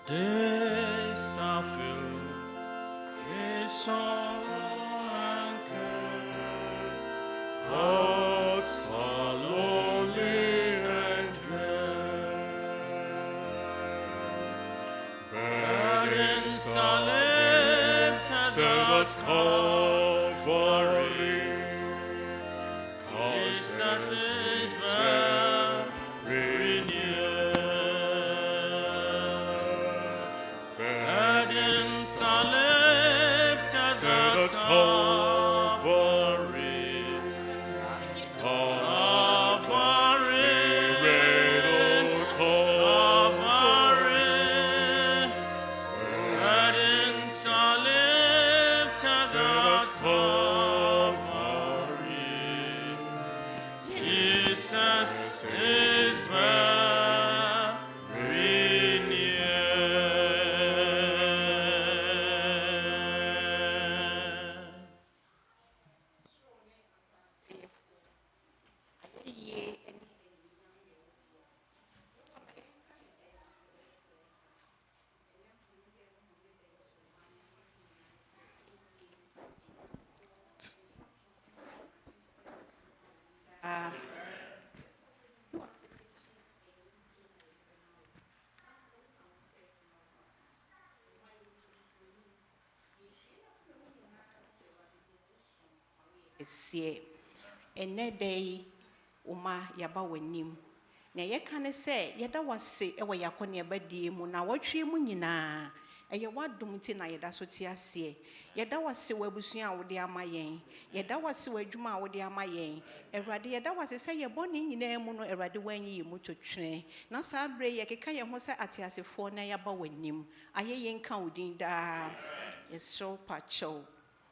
Days are filled with sorrow and care. Hearts are lonely and drear. Burdens are lifted at Calvary. Jesus is very near. Burdens are lifted at Calvary. Calvary, Calvary. Burdens are lifted at Calvary. Jesus is very near. Sie ene day uma yaba wanim na yeka ne se yeda wase ewo yakone badie mu na watwe mu nyina eye wadom ti na yeda so ti ase yeda wase wabusua a wode ama yen yeda wase wadwuma a wode ama yen Erade yeda wase se ye boni nyina mu no erade wanyi mu twetwe na sa bre ye keka ye ho se atiasefo na yaba wanim aye yen ka odin da yeso pacho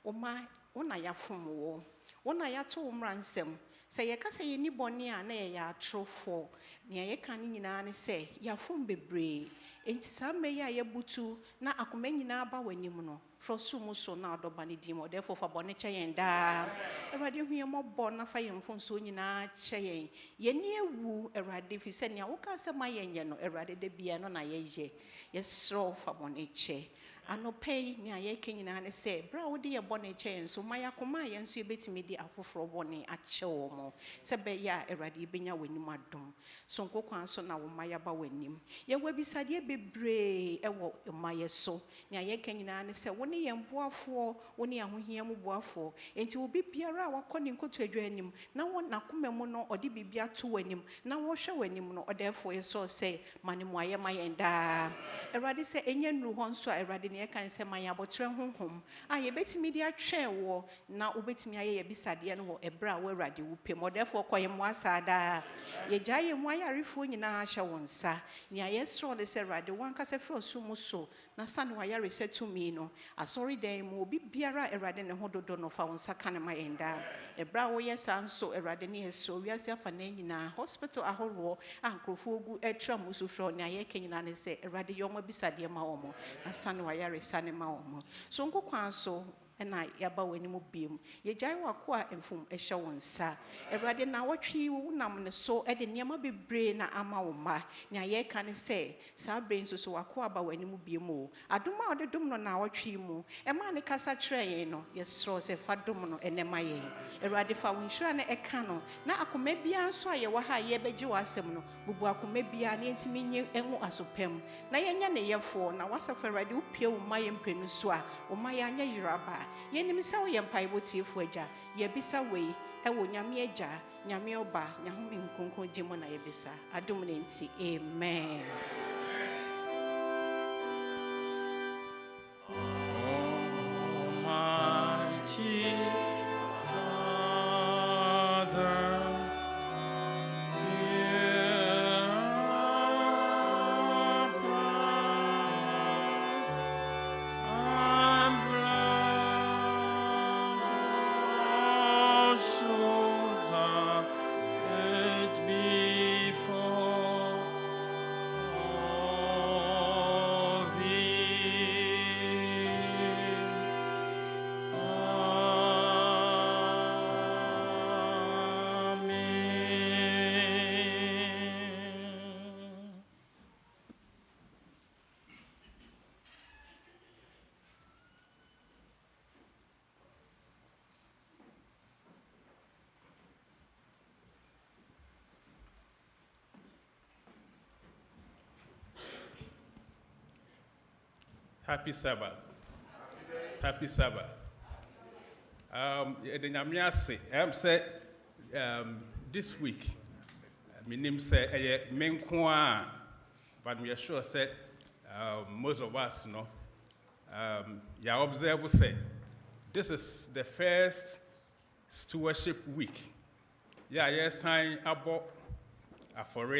uma wona yafom wo wona yato umransem se ye kasa ye ni boni a na ye ya trofo ne ye kan nyina ne se yafom bebre enti sa me ya ye butu na akoma nyina ba wanim no frosu so na adoba ne dim therefore fa boni che yen da erade hu ye mobo na fa ye mfonso nyina che yen ye ni ewu erade fi se ne wo ka se ma ye nye no erade de bia no na ye ye sro fa boni che anopei ni ayeke nyina ne se bra wo de ye bone che enso maya koma ye nso ebetimi di afoforo bone ache wo mo se be ya erade benya wanim adom so nkokwan so na wo maya ba wanim ye wabisade bebre ewo maye so ni ayeke nyina ne se wo ne ye mboafo wo ne ahohia mu boafo enti wo bibiara wakoni nkoto adwanim na wo nakoma mu no ode bibia to wanim na wo hwe wanim no therefore ye so se manemu aye mayenda erade se enye nru ho nso a erade ne yɛka sɛ ma yɛabɔtrɛ honhom a yɛbɛtumi de atwɛn wɔ na wobɛtumi ayɛ yɛbisadeɛ no wɔ ɛberɛ a woawurade wo pɛ mu ɔdɛfoɔ kɔ yɛ mmoa saa daa yɛgyae yɛ mu ayarefoɔ nyinaa hyɛ wo nsa nea yɛsorɔ de sɛ awurade wankasa firi ɔsoro mu so na sane wayaresɛ tumi no asɔredan mu obi biara a awurade ne ho dodo no fa wo nsa ka ne ma yɛn daa ɛberɛ a woyɛ saa nso awurade ne yɛsrɛ wiase afa na nyinaa hospital ahoroɔ a nkurɔfoɔ gu atwa mu so frɛ nea yɛka nyinaa ne sɛ awurade yɛ ɔma bisadeɛ ma wɔ mo na sane wayaresa ne ma wɔ mo so nkokwan so ɛna yɛaba w'anim biem yɛgyae wako a mfom ɛhyɛ wo nsa awurade na wɔtwe wo nam ne so ɛde nneɛma bebree na ama wo ma nea yɛka ne sɛ saa berɛ nso so wako aba w'anim biem o adom a ɔde dom no na wɔtwe mu ɛma ne kasa kyerɛ yɛn no yɛsorɔ sɛ fa dom no ɛnɛ ma yɛn awurade fa wo nhyira no ɛka no na akoma biara nso a yɛwɔ ha a yɛbɛgye w'asɛm no bubu akoma biara na yɛntumi nye ɛnwo asopam na yɛnyɛ ne yɛfoɔ na wasafo awurade wopie wo ma yɛmprɛnu so a wo ma yɛanyɛ yeraba yɛnim sɛ woyɛ mpaebɔ tiefoɔ agya yɛbisa wei ɛwɔ nyame agya nyame ɔba nyahome nkonkron gye mu na yɛbisa adom ne nti amen Almighty Father, hear our prayer. So that it before all thee. Amen. Happy Sabbath. Happy Sabbath. The Nyame ase, say this week, my name say Menkwa, but we are sure say most of us know. You observe say this is the first stewardship week. Yeah, yes, sign about for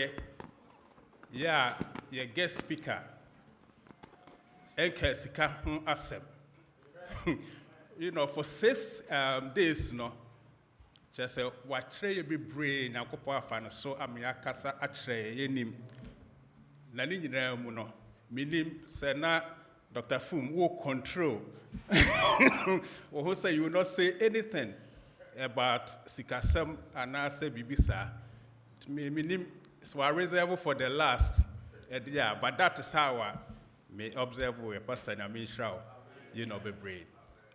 yeah, your guest speaker. Enke sika ho asem. You know, for 6 days, no, just say, what tray be brain, na kopo afana so amiakasa atre yenim. Nani nyina mu no, minim say na Dr. Affum will control. Or who say you will not say anything about sikasem and I say bibisa. Minim so I reserve for the last. Yeah, but that is how I may observe with Pastor Namishrao, you know, be brave.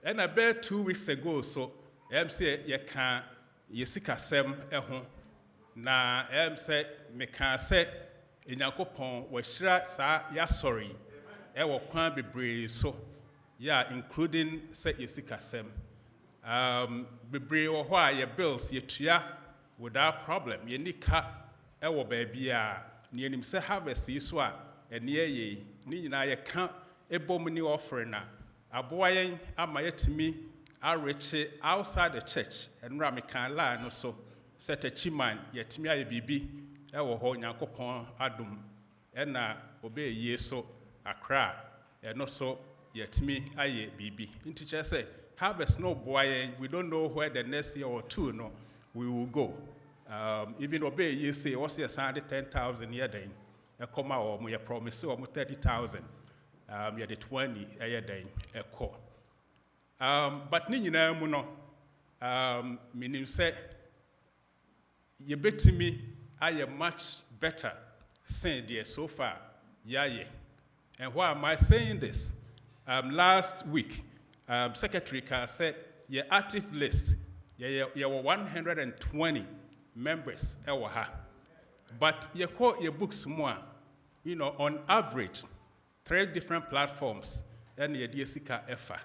And about 2 weeks ago, so say you can sikasem na say me can say in Yakopon was shra sa ya sorry. Kwan be brave so yeah, including say sikasem. Be brave or why your bills you tria without problem. You need cut baby near him say harvest is what and near ye na ye can't a bomb offering na a boy am I to me are rich outside the church and Rami can lie no so set a chiman yet me a bibi ewo ho Nyankopon adum and na obey ye so a cry and no so yet me aye bibi in teacher say harvest no boy we don't know where the next year or two no we will go. Even obey ye say what's your Sunday 10,000 year day a comma or my promise or 30,000 yeah the 20 a year day a call. But Nina Muno meaning say ye bet me I am much better saying dear so far yeah. And why am I saying this? Last week Secretary Carr said your active list you were 120 members but you call your books more, you know, on average 3 different platforms and your DSika EFA.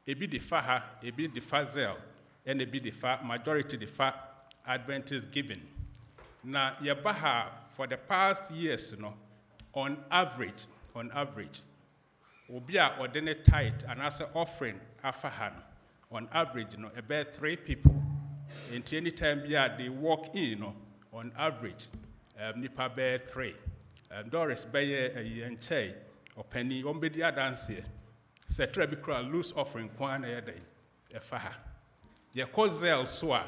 A bit the FAHA, a bit the FAZEL, and a bit the majority the FA Adventist giving. Now your Baha for the past years, you know, on average, Obia or then a tithe and as an offering afahan on average, about 3 people. And any time they walk in, on average, nipa bear 3. Doris Bayer a yenche or penny ombedia dance. Setra bikra loose offering kwan a day. A faha. Ye kozel soa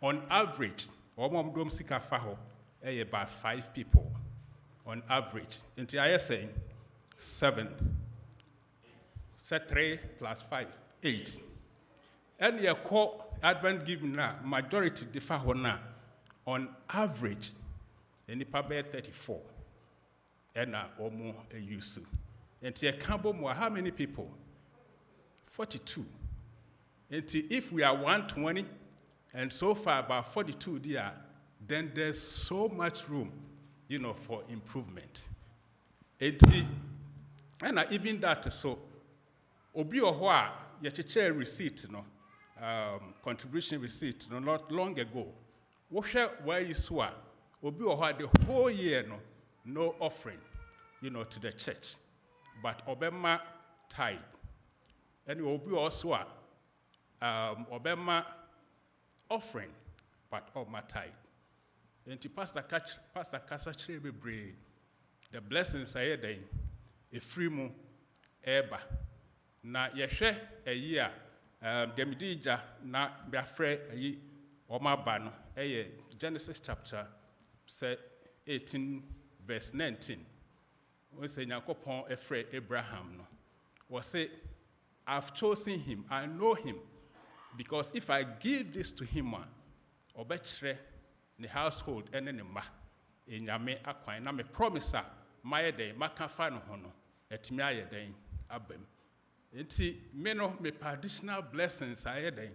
on average, or mom dom sika faho, about 5 people on average. Into I say 7. Set 3 plus 5, 8. And your core Advent giving now, majority differ on average, and the paper 34. And or more a use. And your cabo more, how many people? 42. And if we are 120, and so far about 42 there, then there's so much room, for improvement. And even that, so, obi ohwa ye cheche receipt contribution receipt not long ago. Wo hwe where you swa obi ohwa the whole year no offering to the church, but obema tithe. And obi also obema offering, but my tithe. And Pastor Kasa Chebe, the blessings are there, a free mo eba. Na yehwe a year demidija na biafre ayi omaba no Genesis chapter 18 verse 19. We say Yakopon efre Abraham no. We say I've chosen him, I know him, because if I give this to him, obechre the household enenema enyame akwan na me promise my day makafa no hono etimi ayeden abem. Enti me additional blessings I had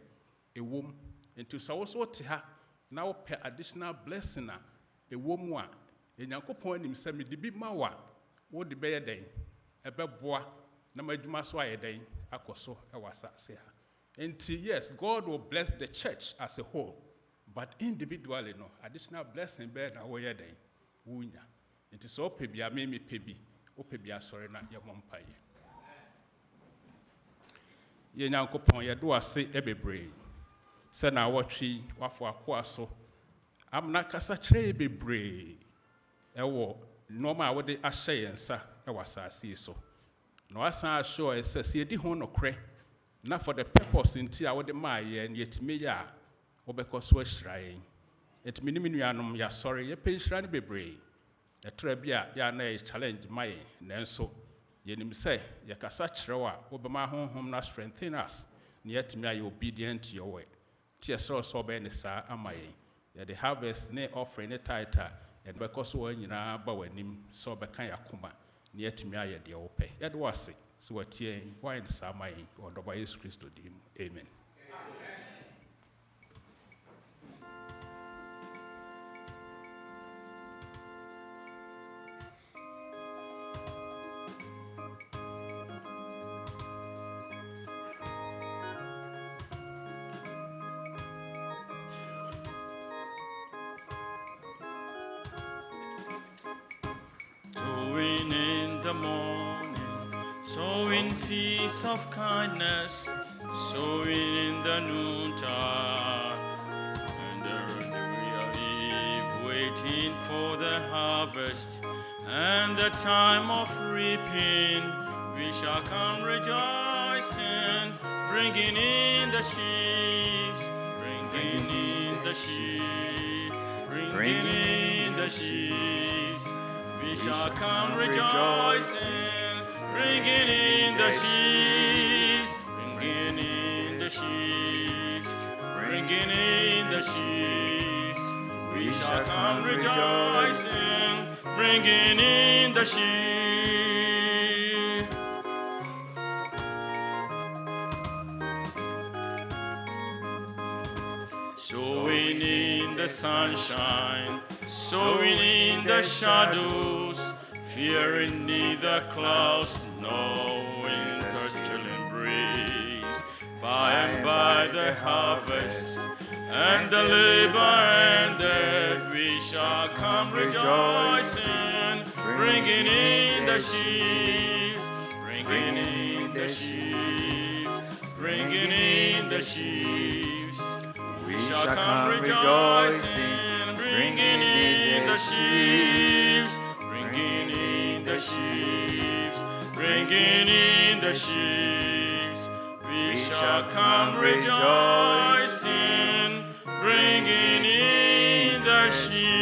a womb into so ha na wo pe additional blessing a womb wa enyankopon nim se me de bi ma wa wo de be yeden ebeboa na madwuma so ayeden akoso e wasase ha. Enti yes, God will bless the church as a whole, but individually additional blessing be na wo yeden wunya. Enti so pe bia me pe bi o pe bia sori na ye mompaye. Ye nyankopon ye do ase ebebre se na wotwi wafo akoa so amna kasa kire ebebre ewo normal wode ahye yensa ewasase so no asan assure ese se edi ho nokre na for the purpose nti a wode maaye na yetime ya obekoso ahirayen etime ni menuanom ya sorry ye penhira ne bebre etra bia ya na challenge mai nanso yenim say yakasa kirewa obema honhom na strengthen us na yetimi aye obedient to your word tiesro so be ne sa amaye ye the harvest ne offering ne title and because wo nyina ba wanim so be kan yakoma na yetimi aye de ope ye de wase so watie why ne sa amaye odoba Jesus Christ dim amen. Sowing in the morning, sowing seeds of kindness, sowing in the noontide, and during the weary eve, waiting for the harvest, and the time of reaping, we shall come rejoicing, bringing in the sheaves, bringing in the sheaves, bringing in the sheaves. We shall come rejoicing, bringing in the sheaves, bringing in the sheaves, bringing in the sheaves. We shall come rejoicing, bringing in the sheaves. Sowing in the sunshine, sowing in the shadows, fearing neither clouds nor winter's chilling breeze. By and by the harvest and the labor ended, we shall come rejoicing, bringing in the sheaves, bringing bringing the sheaves, bringing in the sheaves. We shall come rejoicing, bringing in the sheaves, bringing in the sheaves, bringing in the sheaves. We shall come rejoicing, bringing in the sheaves.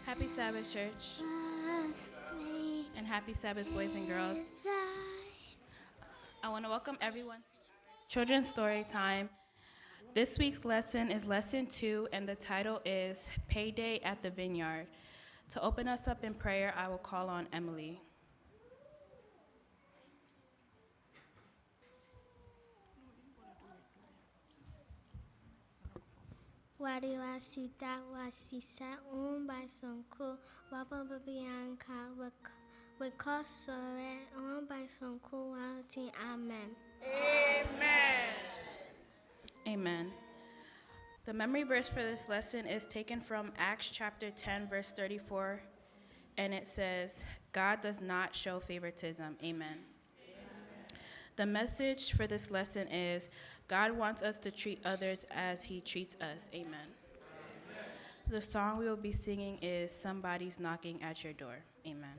Happy Sabbath, church, and happy Sabbath, boys and girls. I want to welcome everyone to Children's Story Time. This week's lesson is Lesson 2, and the title is Payday at the Vineyard. To open us up in prayer, I will call on Emily. Wari wasita wasisa by sonko wapa babianka wekosore by sonko wati amen. Amen. The memory verse for this lesson is taken from Acts chapter 10, verse 34, and it says, God does not show favoritism. Amen. The message for this lesson is, God wants us to treat others as he treats us. Amen. The song we will be singing is Somebody's Knocking at Your Door. Amen.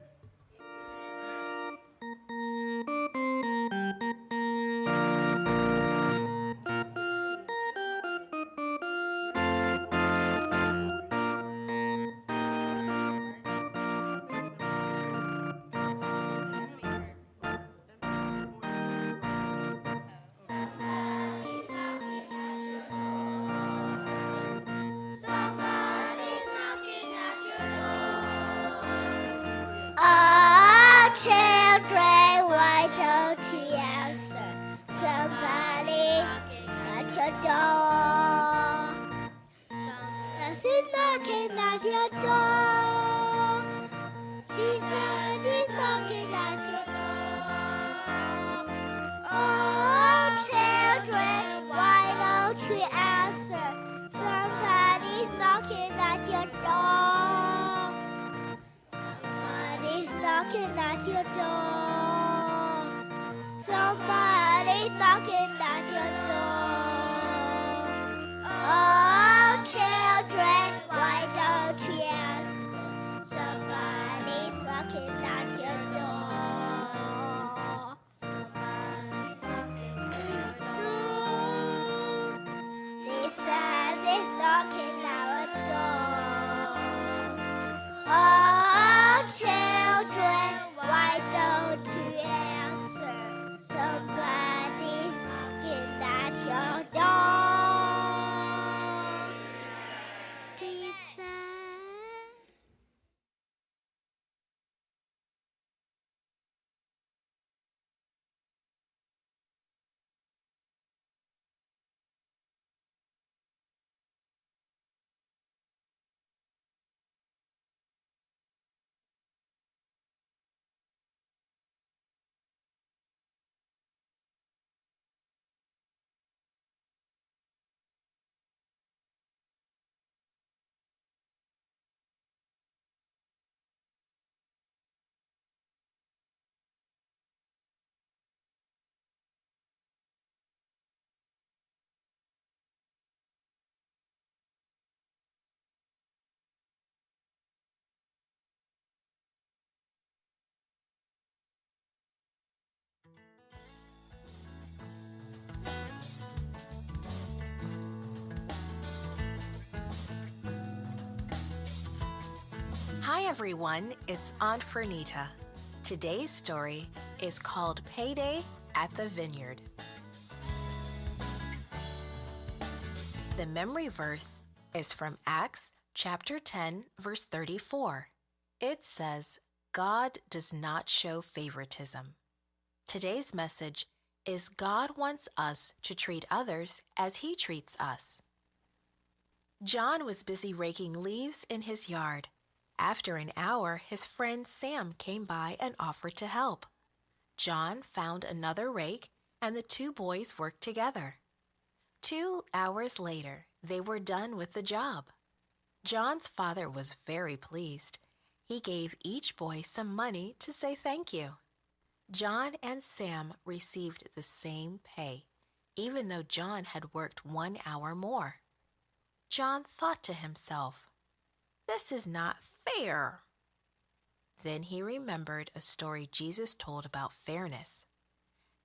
Children, why don't you answer? Somebody at your door. Somebody's knocking at your door. Jesus is knocking at your door. Oh, children, why don't you answer? Somebody's knocking at your door. Somebody's knocking at your door. Somebody's knocking at your door. Oh, children, why don't you answer? Somebody's knocking at your door. Somebody's knocking at your door. Jesus is knocking at your door. Oh, children, why don't you answer? Somebody's Hi everyone, it's Aunt Fernita. Today's story is called Payday at the Vineyard. The memory verse is from Acts chapter 10, verse 34. It says, God does not show favoritism. Today's message is God wants us to treat others as He treats us. John was busy raking leaves in his yard. After an hour, his friend Sam came by and offered to help. John found another rake, and the two boys worked together. 2 hours later, they were done with the job. John's father was very pleased. He gave each boy some money to say thank you. John and Sam received the same pay, even though John had worked 1 hour more. John thought to himself, "This is not fair." Then he remembered a story Jesus told about fairness.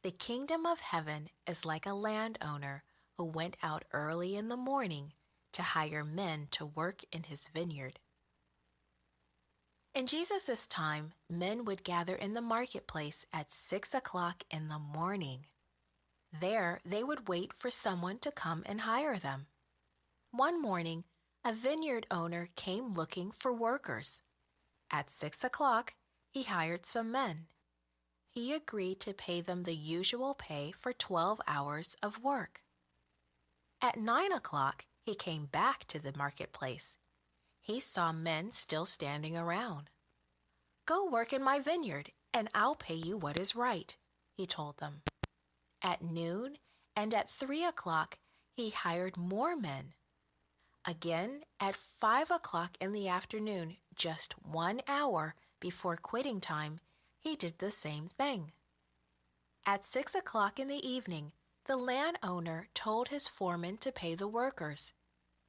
The kingdom of heaven is like a landowner who went out early in the morning to hire men to work in his vineyard. In Jesus' time, men would gather in the marketplace at 6 o'clock in the morning. There, they would wait for someone to come and hire them. One morning, a vineyard owner came looking for workers. At 6 o'clock, he hired some men. He agreed to pay them the usual pay for 12 hours of work. At 9 o'clock, he came back to the marketplace. He saw men still standing around. "Go work in my vineyard, and I'll pay you what is right," he told them. At noon and at 3 o'clock, he hired more men. Again, at 5 o'clock in the afternoon, just 1 hour before quitting time, he did the same thing. At 6 o'clock in the evening, the landowner told his foreman to pay the workers.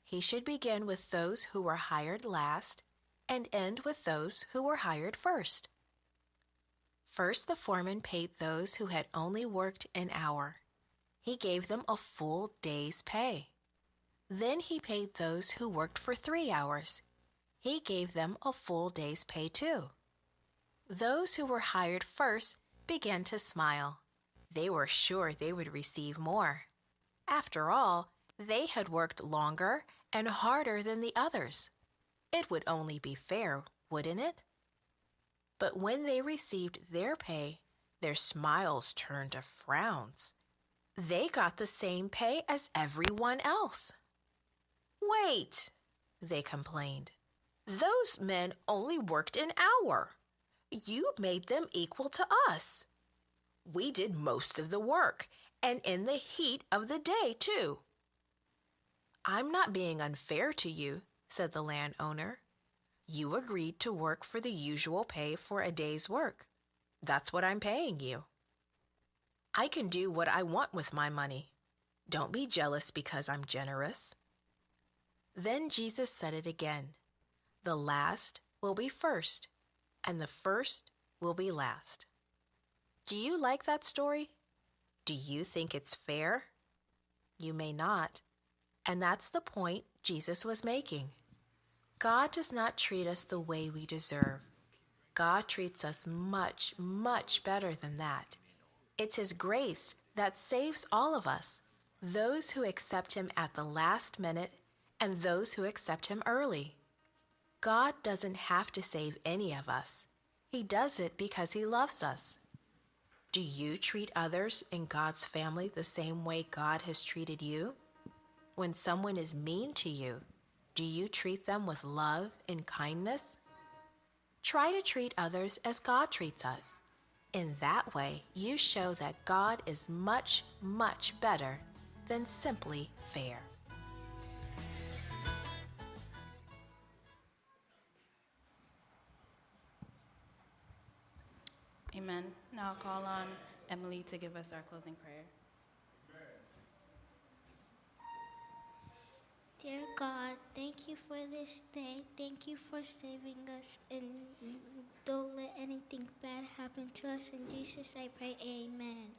He should begin with those who were hired last and end with those who were hired first. First, the foreman paid those who had only worked an hour. He gave them a full day's pay. Then he paid those who worked for 3 hours. He gave them a full day's pay too. Those who were hired first began to smile. They were sure they would receive more. After all, they had worked longer and harder than the others. It would only be fair, wouldn't it? But when they received their pay, their smiles turned to frowns. They got the same pay as everyone else. "Wait," they complained. "Those men only worked an hour. You made them equal to us. We did most of the work, and in the heat of the day, too." "I'm not being unfair to you," said the landowner. "You agreed to work for the usual pay for a day's work. That's what I'm paying you. I can do what I want with my money. Don't be jealous because I'm generous." Then Jesus said it again. The last will be first, and the first will be last. Do you like that story? Do you think it's fair? You may not, and that's the point Jesus was making. God does not treat us the way we deserve. God treats us much, much better than that. It's His grace that saves all of us, those who accept Him at the last minute and those who accept Him early. God doesn't have to save any of us. He does it because He loves us. Do you treat others in God's family the same way God has treated you? When someone is mean to you, do you treat them with love and kindness? Try to treat others as God treats us. In that way, you show that God is much, much better than simply fair. Amen. Now I'll call on Emily to give us our closing prayer. Dear God, thank you for this day. Thank you for saving us, and don't let anything bad happen to us. In Jesus I pray, amen.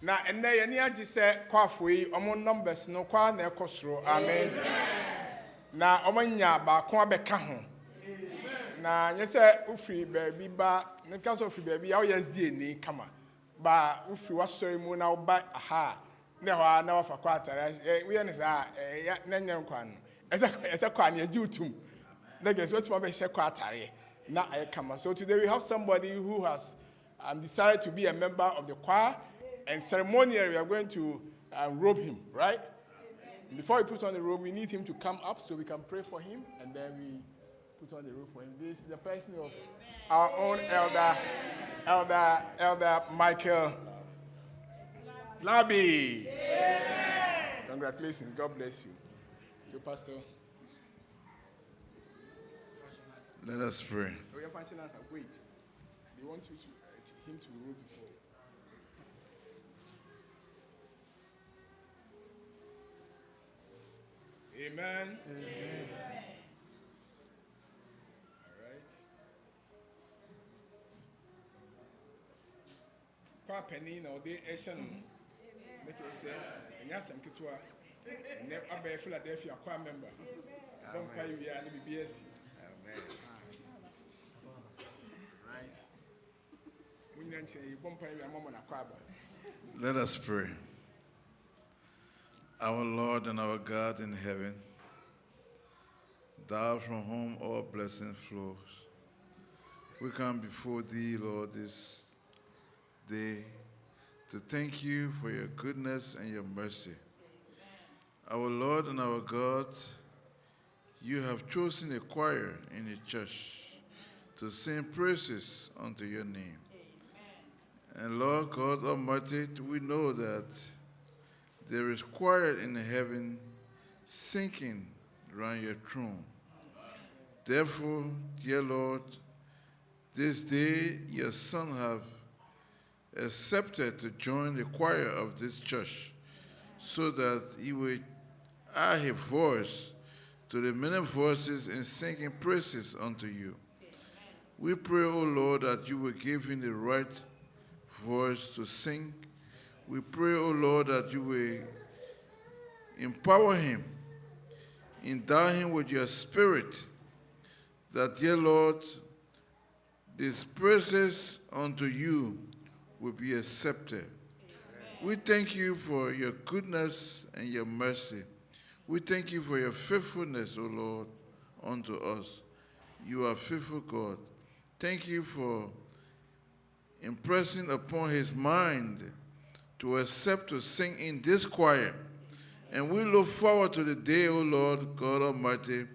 Na enne ye ni agi se kwafo yi omo numbers no kwa na ekosoro. Amen. Na omo nya ba ko abeka ho. Na nye se ufi baby ba ne ka so ufi baby ya oyesdi eni kama. Ba ufi wasori mu na oba aha. Ne ho na wafa kwa atare. We ne sa ya na nya nkwa no. Ese kwa na agi utum. Na guess what ma be se kwa atare. Na ayekama. So today we have somebody who has decided to be a member of the choir. And ceremonially, we are going to robe him, right? Before we put on the robe, we need him to come up so we can pray for him, and then we put on the robe for him. This is the person of our own elder Michael Labi. Congratulations. God bless you. So, Pastor. Let us pray. Wait. They want you him to robe before. Amen. Amen. All right. Kwa penny no de Asian. Make it say, and yes, I'm Kitua. Never above Philadelphia, choir member. Don't pay you and BBS. Amen. Right. Let us pray. Our Lord and our God in heaven, thou from whom all blessing flows, we come before thee, Lord, this day to thank you for your goodness and your mercy. Our Lord and our God, you have chosen a choir in a church to sing praises unto your name. And Lord God Almighty, we know that there is quiet in heaven sinking around your throne. Therefore, dear Lord, this day your Son have accepted to join the choir of this church so that he will add his voice to the many voices in singing praises unto you. We pray, O Lord, that you will give him the right voice to sing. We pray, O Lord, that you will empower him, endow him with your spirit, that, dear Lord, these praises unto you will be accepted. Amen. We thank you for your goodness and your mercy. We thank you for your faithfulness, O Lord, unto us. You are faithful God. Thank you for impressing upon his mind to accept to sing in this choir. And we look forward to the day, O Lord God Almighty,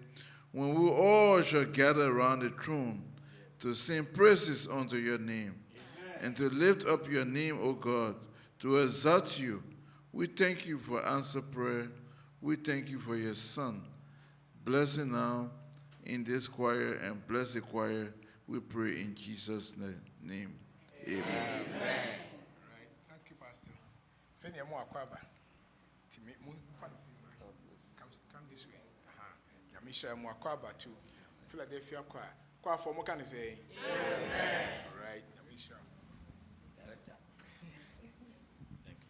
when we all shall gather around the throne to sing praises unto your name. Amen. And to lift up your name, O God, to exalt you. We thank you for answer prayer. We thank you for your Son. Bless him now in this choir and bless the choir. We pray in Jesus' name. Amen. Amen. All right. Thank you, Pastor. Come this way. Yamisha Mwakwaba too. Philadelphia choir. Choir for more can say. Amen. All right. Yamisha. Director. Thank you.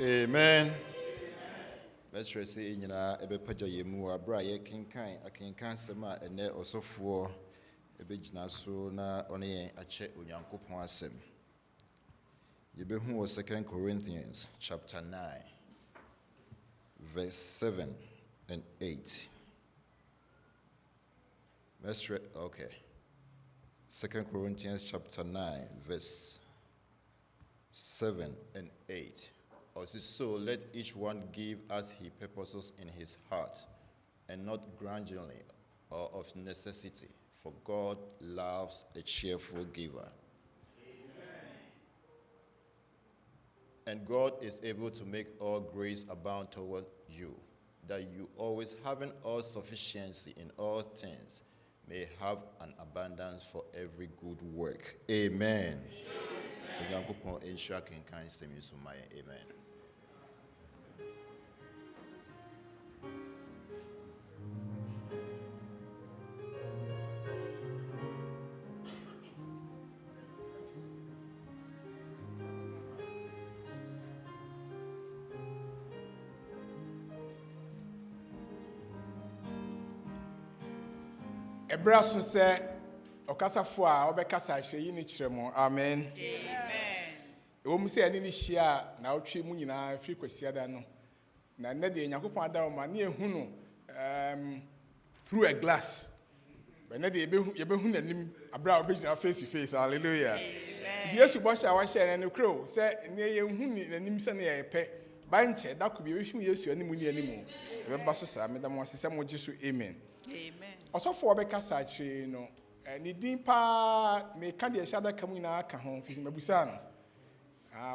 Amen. Let's say in ebe paja yemu abra ye akenkan sema ene osofo ebe gina so na one ache onyankopon asem. Yebe hu 2 Corinthians chapter 9 verse 7 and 8. Let's read, okay. 2 Corinthians chapter 9 verse 7 and 8. So let each one give as he purposes in his heart, and not grudgingly or of necessity, for God loves a cheerful giver. Amen. And God is able to make all grace abound toward you, that you always having all sufficiency in all things may have an abundance for every good work. Amen. Amen. Amen. Ebraso se okasafo a obekasa hye yi ni kiremo. Amen. Amen. Ewom say ani ni hyia na otwe mu nyina free kwasiada no. Na ne de Yakopon adaro ma na ehu no through a glass. But ne de yebehu nanim abra obegina face to face. Hallelujah. Amen. Yesu bo sha wa share ne kro say ne yehu nanim se na ye pe banche da ko bi yehu Yesu animu ni animu. Ebe ba so sa me da mo asese mo gisu amen. Amen. Osofo obeka sa chire no ni din pa me ka de shada kamu na aka ho fisi mabusa no.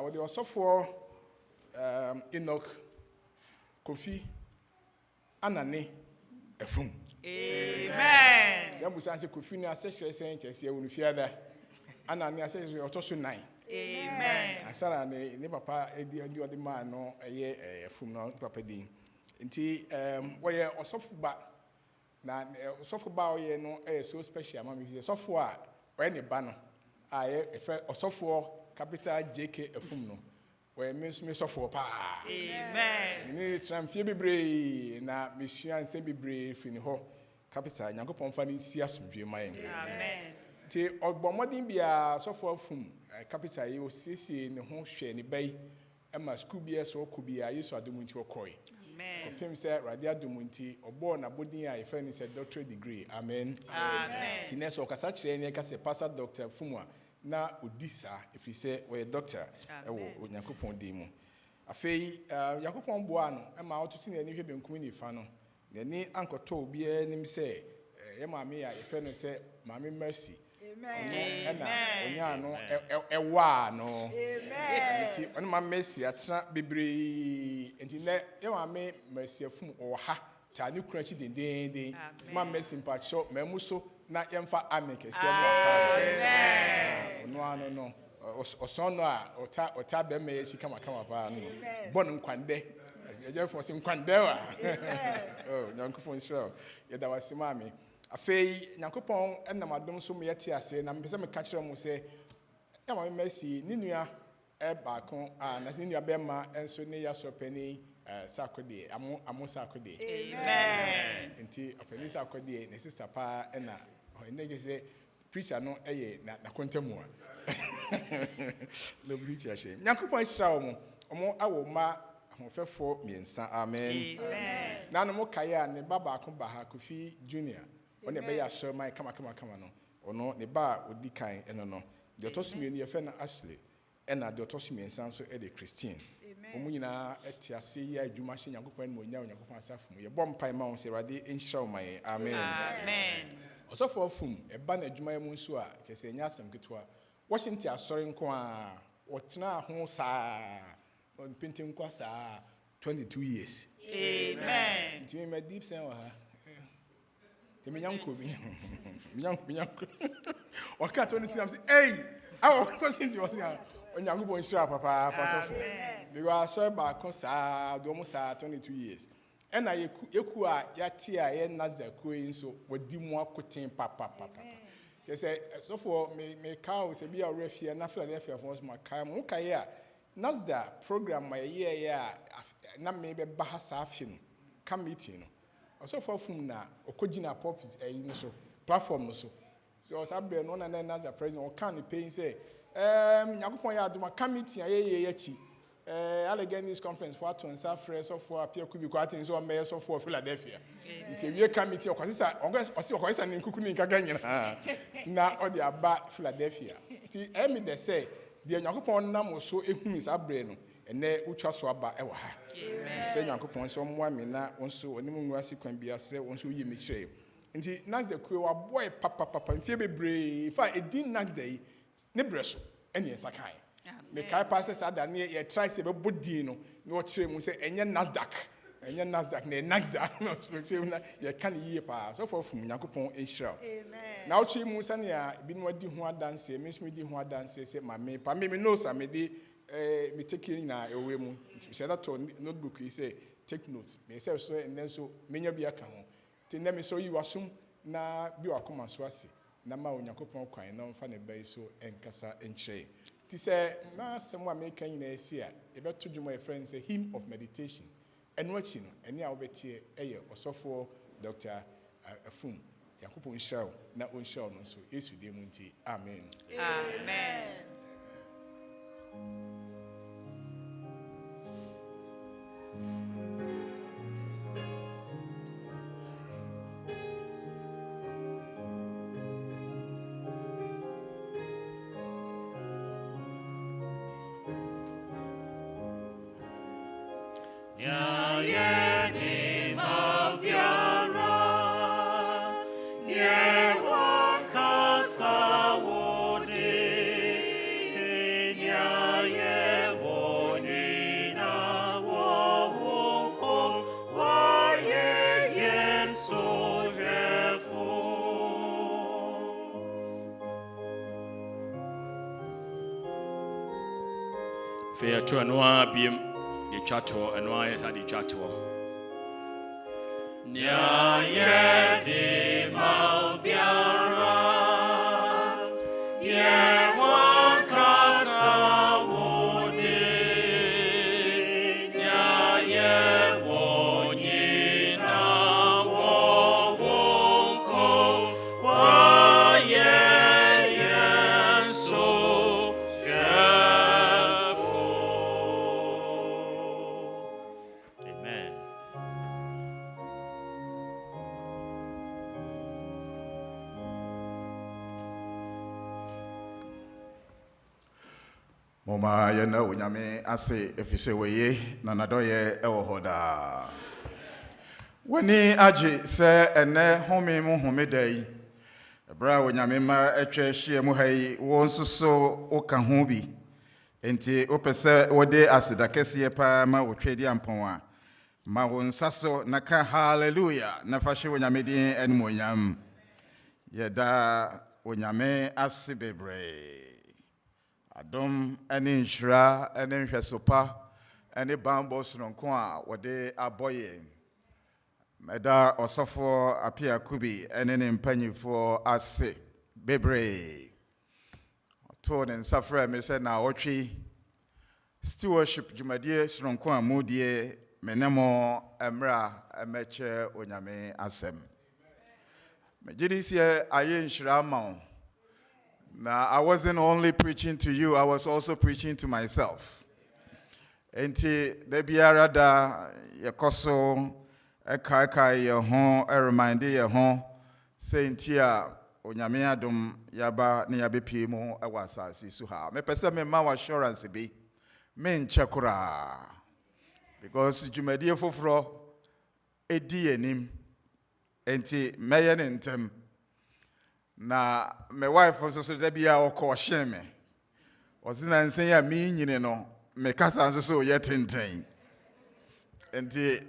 Wo de osofo Enoch Kofi Anane Affum. Amen. Ya busa se Kofi na asehre sen kese wonu fiada. Anane asehre otoso 9. Amen. Asara ne papa edi odi ma no eye Affum no papa din. Nti wo ye osofo ba na osofo ba wo ye no so special ma me fi osofo a wo ne ba no aye efe osofo capital JK Affum no we me sofo pa. Amen. Ni tramfie bebre na mesua nse bebre fini ho capital Nyankopon fa ni si asomdwe man. Amen. Ti ogbomodin bia sofo Affum capital yi osiesie ne ho hwe ne bai ema school bia so okubia Yesu adomunti okoi. Amen. Kopim se radio adomunti obo na bodin a ife ni se doctorate degree. Amen. Amen. Ti neso okasa kire ne ka se pastor Dr. Affum na odisa if say we doctor ewo Onyankopon dey mu afei Yakopon boa no e ma otutu na ani hwe benkum ni fa no ni ankoto obi anim say ye maame ya ife no say maame mercy. Amen. Onya no ewa no. Amen. Nti on ma mercy atena bebre nti ne ye maame mercy Affum o ha ta ni kura chi den ma mercy mpa cho mamu so na yemfa amen kese mu akwa. Amen. No osono a ota be me yi kama pa no bon nkwande eje fo se nkwande wa. Oh Nyankopon Israel ye da wase maame afei Nyankopon enam adom so me yete ase na mpese me ka kire mu se ya ma mercy ni nua e ba kon na ni nua be ma enso ne ya so pani sakode amo sakode. Amen. Nti opani sakode ne sister pa na ne say preacher no eye na kontemu a no preacher she Nyankopon Israel mu omo awo ma ahofefo miensa. Amen. Amen. Na no mo kaya ne baba ko ba ha Kofi Junior one be ya so mai kama no ono ne ba odi kan eno no de otosumi ni ye fe na Ashley na de otosumi ensan so e de Christine. Omu nyina etiase ya adwuma hye Nyankopon mo nya Nyankopon asafo ye bom pai ma won se rade enhyira mai. Amen. Amen. Osofo Affum eba na adwuma mu nso a kese nya asem ketwa Washington asori nko a wotena ho saa on pintin kwa saa 22 years. Amen. Nti me deep sen wa ha te me nyanko bi nyanko waka 22 am say hey awo Washington was ya Onyankopon nhyira papa pasofo we were so ba ko saa do mo saa 22 years ena yeku a yate a ye nazaku yi nso wadi mu akoten papa kese so for me cow se bia refie na Philadelphia for my car mo kai a Nasda program my year na me be ba hasa afi no committee no so for Affum na okogina pop no so platform no so sabre no na Nasda president o kan pay say Nyankopon ya adoma committee ayeye yachi Allegheny conference for Atonsa fresh of for appear could be quite in so mayor so for Philadelphia. Nti we committee okwasisa okwasisa ni nkuku ni nkaga nyina na o de aba Philadelphia. Nti emi de say de Nyankopon nam so ehunu sabre no ene utwa so aba e wa ha. Nti say Nyankopon so mo ami na wonso onimu nwasi kwan bia say wonso yi me kire. Nti Nasda kwe wa boy papa mfie bebre fa edin Nasda yi ne breso ene ensakan. Me kai passes ada ne ye try say be bodi no no kire mu say enye Nasdaq na Nasdaq no kire na ye kan yi pa so for Affum Nyankopon Israel. Amen. Na uchi mu sane a bi no adi ho adanse me so di ho adanse say ma me pa me no sa me di me take na ewe mu say that notebook yi say take notes me say so and then so menya bi aka ho ti na me so yi wasum na bi wakoma so ase na ma Onyankopon kwan na mfa ne bai so enkasa enkyere. Ti say na sem wa make nyina esi a e beto dwuma e friend say hymn of meditation eno achi no ene a obetie eye osofo Dr. Affum Yakopon Israel na onhyira no so Yesu de mu nti amen. Amen. Fair to a noir beam, the chateau, and why is at the chateau. Nya yeti malbiara, ye wakasa wodi, nya ye wonyina wonko, wa ye so careful. Amen. Moma yena unyame ase efise weye na nadoye ewo hoda. Wani aji se ene home mu home dai. Ebra unyame ma etwe hie mu hai wo nsoso oka ho bi. Enti opese wode asida kese pa ma otwedi ampon a ma wo nsaso naka hallelujah na fashe unyame din enmo nyam. Yeda unyame ase bebre. Adom ene nshira ene nhwesopa ene bambo sononko a wode aboye meda osofo apia kubi ene ne mpanyifo ase bebre to ne nsafra me se na wotwe stewardship jumadie sononko a modie menemo emra emeche onyame asem megidisi aye nshira mawo. Now, I wasn't only preaching to you, I was also preaching to myself. Enti, debiara da yakoso eka ye ho reminde ye ho say ntia onyame adom yaba ne yabe pie mu ewa asase so ha. Me pese me ma assurance bi me nchekura. Because jumedie foforo edi enim. Enti meye ne ntem. Na my wife was so that be our caution me. Was in and say, I mean, you know, me casa so yet in time. And the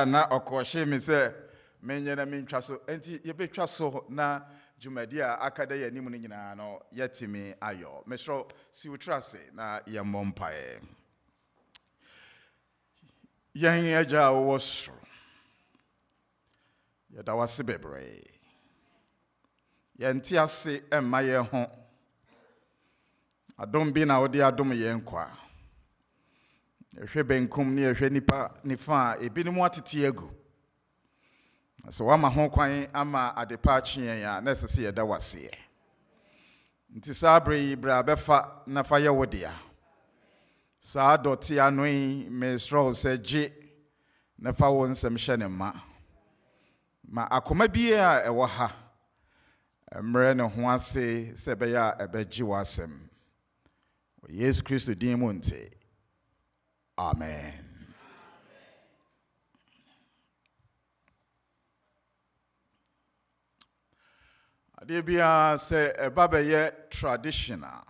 na or caution me say, men I mean trust, and you be trust so na Jumadia Akada Nimunina no yet me ayo. Me show see what trust na ya mompae. Yang aja was yet I was bebre. Yenti ase emma ye ho adom bi na odi adom ye nkwa ehwe benkum ne ehwe nipa nifa ebi ni mu atete agu so wa ma ho kwan ama adepa chien ya na sese ye da wase nti sabre bra befa na fa ye wodia sa doti anoi me stro se je na fa won sem hye ne ma akoma bi a ewo ha Mre no ho ase se be ya ebeji wasem. Yes Christ din mu nte. Amen. Ade bia se eba be ye traditional.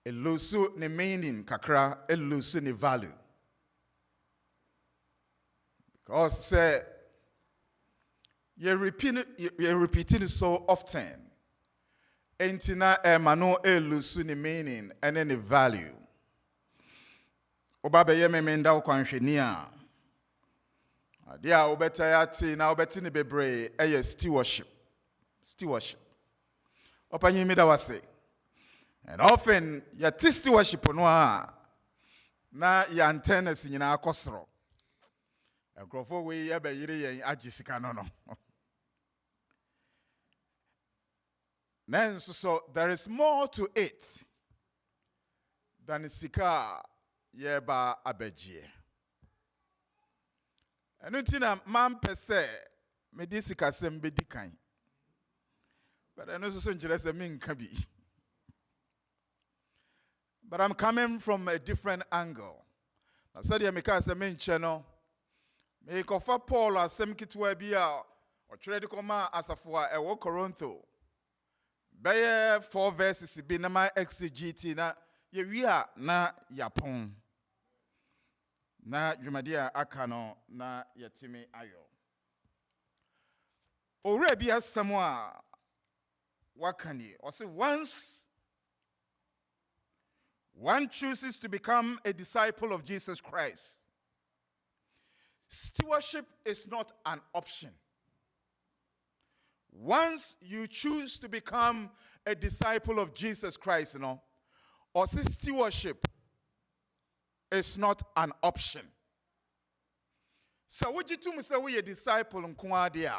Elusu ne meaning kakra, elusu ne value. Because say you're repeating it so often. Entina emano elusu ni meaning and any value. Oba be ye memenda ukwanhweni a. Dia obeta yati na obeti ni bebre eye stewardship. Stewardship. Opanyi mi da wase. And often ya stewardship no a na ya antennas nyina akosro. Ekrofo we ye be yire yen agisika no. So there is more to it than sika yeba abejie. Enutina man pese me di sika sem be dikan. But eno so njire se me nka bi. But I'm coming from a different angle. I said ya me ka se me nche no. Me kofa Paul asem kitwa bi a o twere de koma asafo a ewo Korinto. Beye 4 verses bi na ma exegete na ye wia na yapon na dwumadia aka no na yetimi ayo owura bi asem a wakani o say once one chooses to become a disciple of Jesus Christ, stewardship is not an option. Once you choose to become a disciple of Jesus Christ, or stewardship is not an option. So would you to say we a disciple in Kwadia?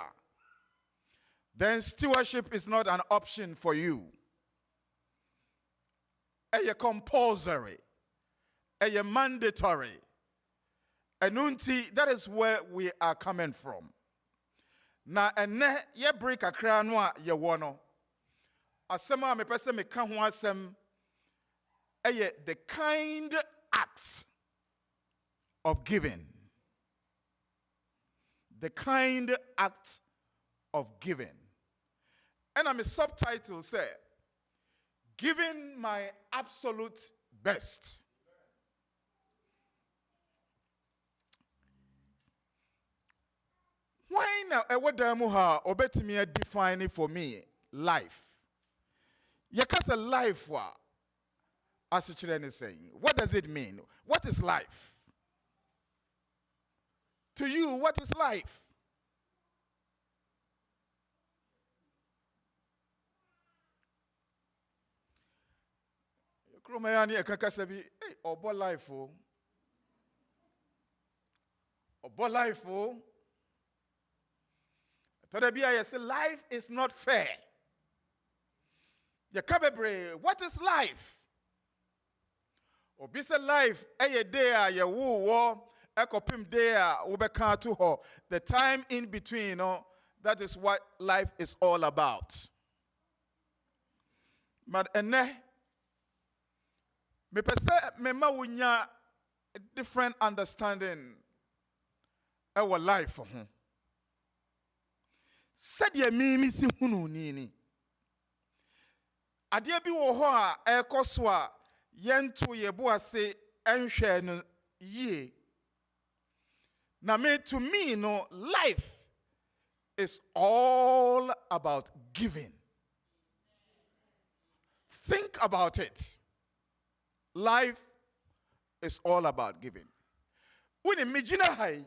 Then stewardship is not an option for you. A compulsory, a mandatory. Enunti, that is where we are coming from. Na ene ye break akra no a ye wo no. Asema me pese me ka ho asem the kind act of giving. The kind act of giving. And I'm a subtitle say, giving my absolute best. Why now ewodamu obetimi define it for me life. Yakasa life wa as children is saying. What does it mean? What is life? To you, what is life? Kromayani ekakasabi, hey, obo life oh. Obo life oh. Todabia say life is not fair. Yakabebre, what is life? Obisa life eye day ye wo ekopim day ubeka to ho. The time in between, that is what life is all about. But ene me pese me ma wunya a different understanding our life for him. Said ye mi si hunu nini. Ade bi wo ho a ekoso a yento ye bo ase enhwe no ye. Na me to me no life is all about giving. Think about it. Life is all about giving. When imagine high,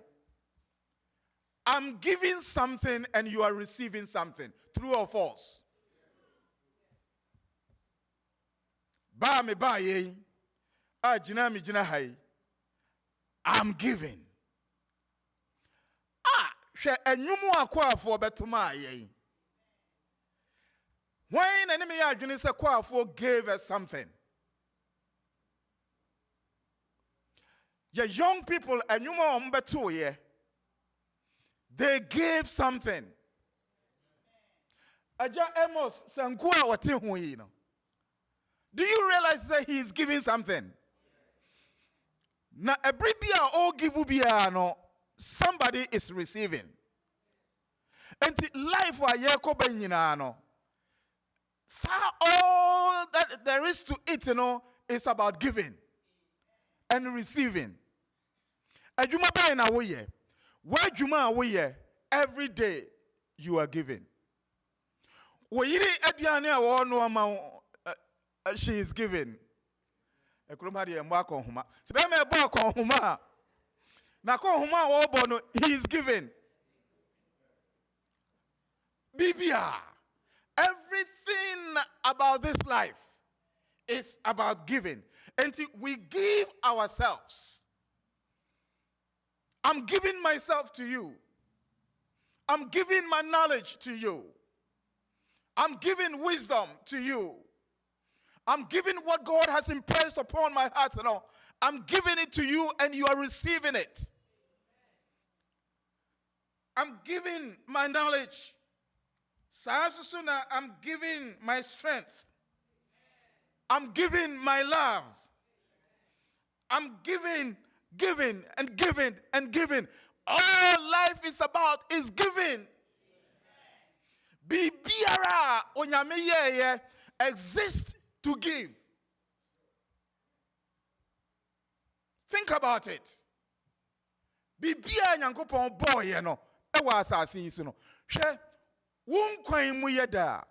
I'm giving something and you are receiving something. True or false? Ba me ba ye. Jina mi jina hai. I'm giving. She enyumu akwa afo betuma ye. When enemy adwene se kwa afo gave us something. Your young people enyumu ombeto ye. They gave something. Aja Amos sankua wati hu no. Do you realize that he is giving something? Na ebribia all give bia no, somebody is receiving. And life wa yeko ba nyina no. So all that there is to it, is about giving and receiving. Adwuma ba na wo ye. Where Juma we every day you are giving. She is giving. He is giving. Bibia. Everything about this life is about giving. And we give ourselves. I'm giving myself to you. I'm giving my knowledge to you. I'm giving wisdom to you. I'm giving what God has impressed upon my heart. I'm giving it to you and you are receiving it. I'm giving my knowledge. I'm giving my strength. I'm giving my love. I'm giving and giving and giving. All life is about is giving. Bibiara onyame exist to give. Think about it. Bibia nyankopon boy no ewa asase isi no. Hwe won kwan mu yeda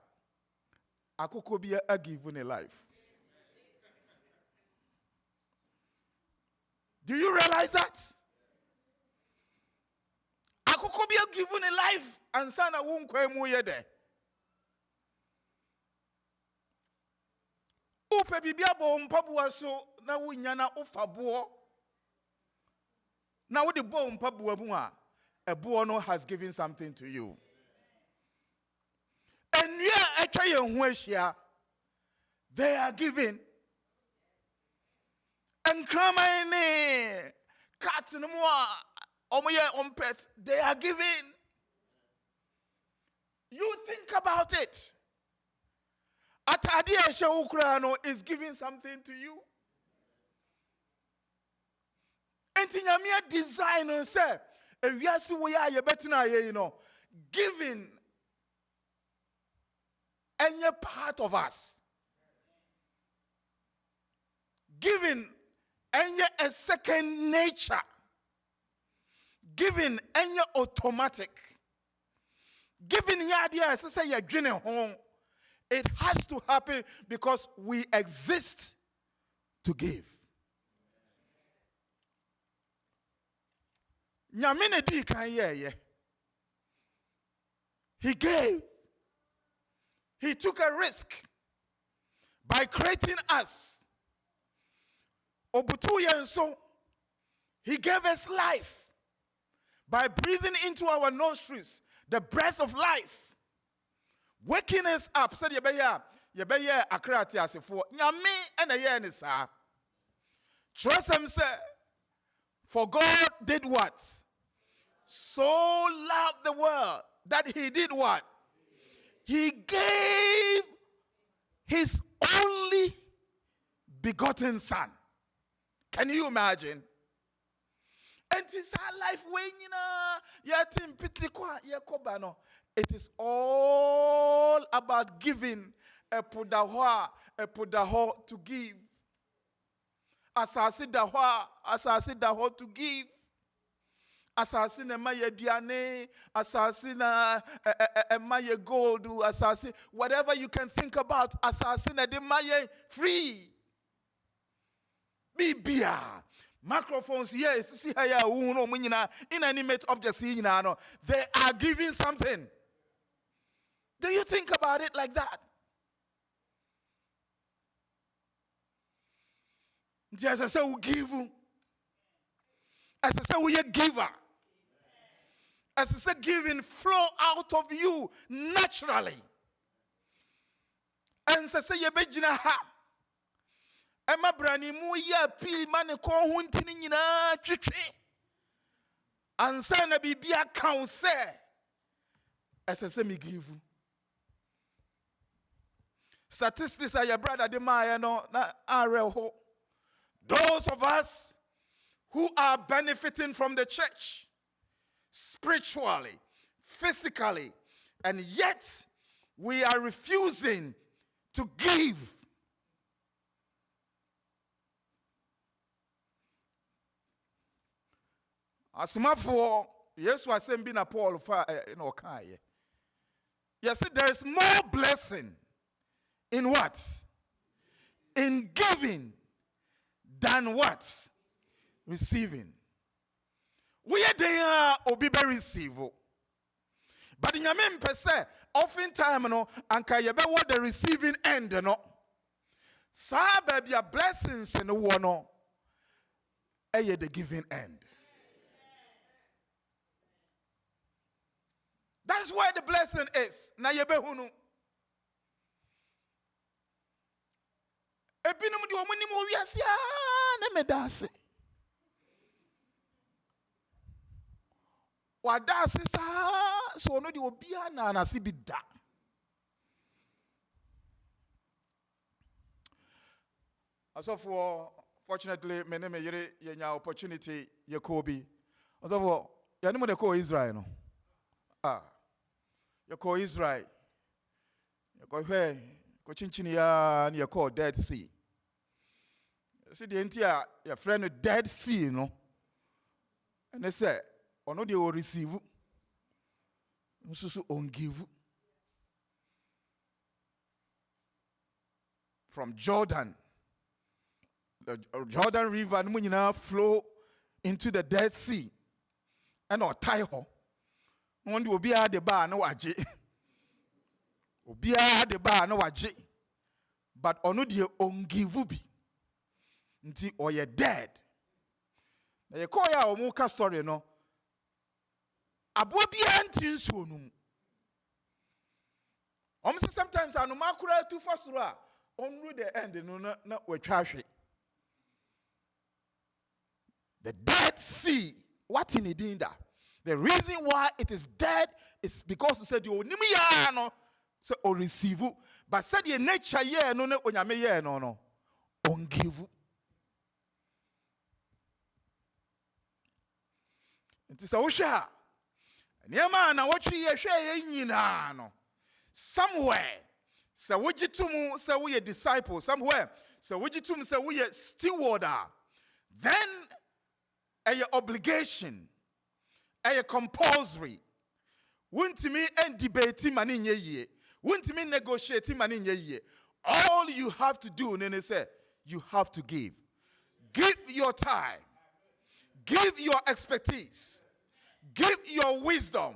akoko bia a give in a life. Do you realize that? Akoko be given a life and sana won kwemu yede. Upe bibia bo mpabuwa so na wunyana ofabuo. Na wo de bo mpabuwa mu a buo no has given something to you. And we are actually they are giving. And kramane cat no more on pet, they are giving. You think about it. Atadia Shaukrano is giving something to you. And Tinyamia design and say, if you are so we are better now, you know, giving any part of us. Giving any a second nature. Giving any automatic. Giving the idea as I say you're drinking home. It has to happen because we exist to give. Nyamine di kan ye. He gave. He took a risk by creating us. Obutu yenso. He gave us life by breathing into our nostrils the breath of life. Waking us up. Said yebeya akrati asifo. Nyame ene ye ni sa. Trust him say. For God did what? So loved the world that he did what? He gave his only begotten son. Can you imagine? And it is our life when it is all about giving a pudaho to give. Asasi daho to give. Asasi na maye diane, asasi na maye gold, asasi whatever you can think about, asasi na de maye free. Bibia. Microphones here, see how you inanimate objects here, they are giving something. Do you think about it like that? As I say, we give. As I say, we are giver. As I say, giving flow out of you naturally. And as I say, you be ha. Emma brani mu ya pi mane ko huntini nyina twetwe. Ansa na bibia kan se. As I say, me give. Statistics are your brother de ma no na arel. Those of us who are benefiting from the church, spiritually, physically, and yet we are refusing to give. Asumafo, yes, was saying being a Paul for Kai. Yes, there is more blessing in what? In giving than what? Receiving. We are there obibe receive. But in your main person, oftentimes no, and kayebe what the receiving end no. Sa baby blessings in the one no. Eye the giving end. That's where the blessing is. Na yebe hunu. Ebinum di omuni mo wiase na medase. Wadase sa so no di obia na anase bi da. Also fortunately me name yere yenya opportunity Yakobi. Also ya nimo de ko Israel no. You call Israel. You call where? Ko chinchini ya ni call Dead Sea. You see the entire your friend Dead Sea, you know. And they say, "Oh no, they will receive. So on give." From Jordan, the Jordan River, and flow into the Dead Sea. And or tie ho. One will be at the bar, no waji. Be at the bar, no waji. But onu die ongivubi. Nti or you're dead. Na ye call ya omuka story no. Abua bi anti nsuo no mu. Sometimes anumakura too fast onru the end no na wetwa hwe. The Dead Sea. What in it in that? The reason why it is dead is because it said you no so or receive, but said your nature yeah no onyame yeah no on give. It is a usha. Niama na what ye share nyina no. Somewhere so wujitum say we a disciple somewhere so wujitum say we a steward then a obligation a compulsory wuntimi and debate mani nye wuntimi negotiate mani nye all you have to do nene say you have to give your time, give your expertise, give your wisdom,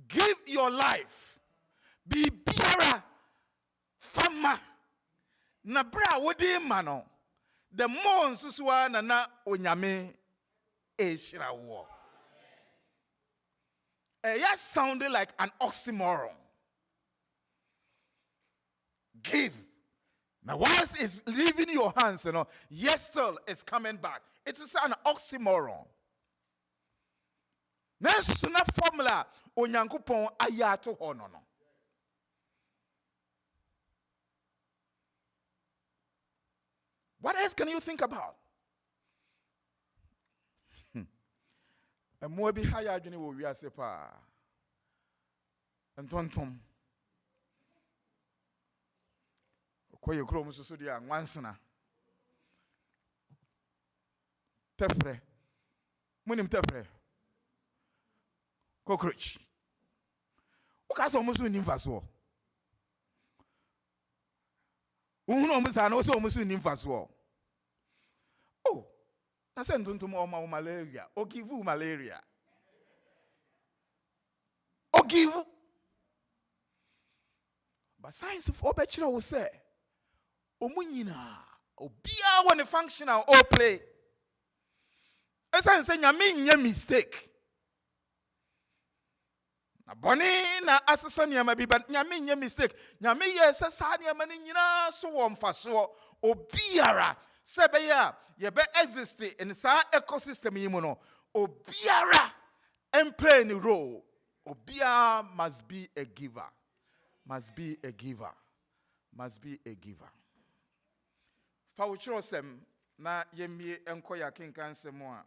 give your life. Be biara fama na bra wodi mano the more nsusua na onyame eshira wo. It sounded like an oxymoron. Give. Now once it's leaving your hands, yes, still it's coming back. It is an oxymoron. Next formula onyankopon ayato hono no. What else can you think about? And more be higher than we are sepa. And tontom. Koye krom so dia nwansena. Tefre. Munim tefre. Cockroach. Uka so musu nimfaso. Uno musa no so musu nimfaso. Oh. I said to malaria. Or give you malaria. Or give. But science of bachelor will say, Omunina, Obia when a functional or play. As I say, you mean your mistake. Na boni na asasanya mabi, but you mean your mistake. You mean yes, asanya manina so warm for so Obiara. Sebeya yebe exist in sa ecosystem yimuno obiara and play any role. Obia must be a giver. Must be a giver. Must be a giver. Fawuchirosem na yemie enko ya kinkan semwa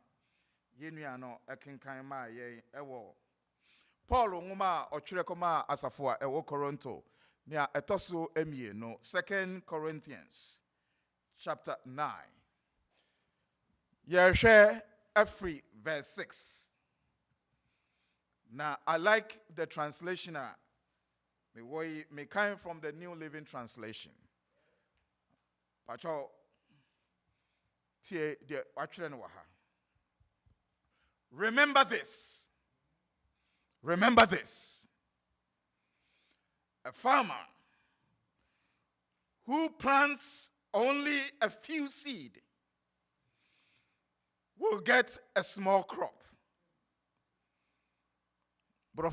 yenua no akinkan ma ye ewo Paul nwuma otwere koma asafo a ewo Toronto na etoso emie no 2 Corinthians chapter 9. Share every verse 6. Now, I like the translation. Me come from the New Living Translation. Pacho, tie de watchren waha. Remember this. Remember this. A farmer who plants only a few seed will get a small crop. A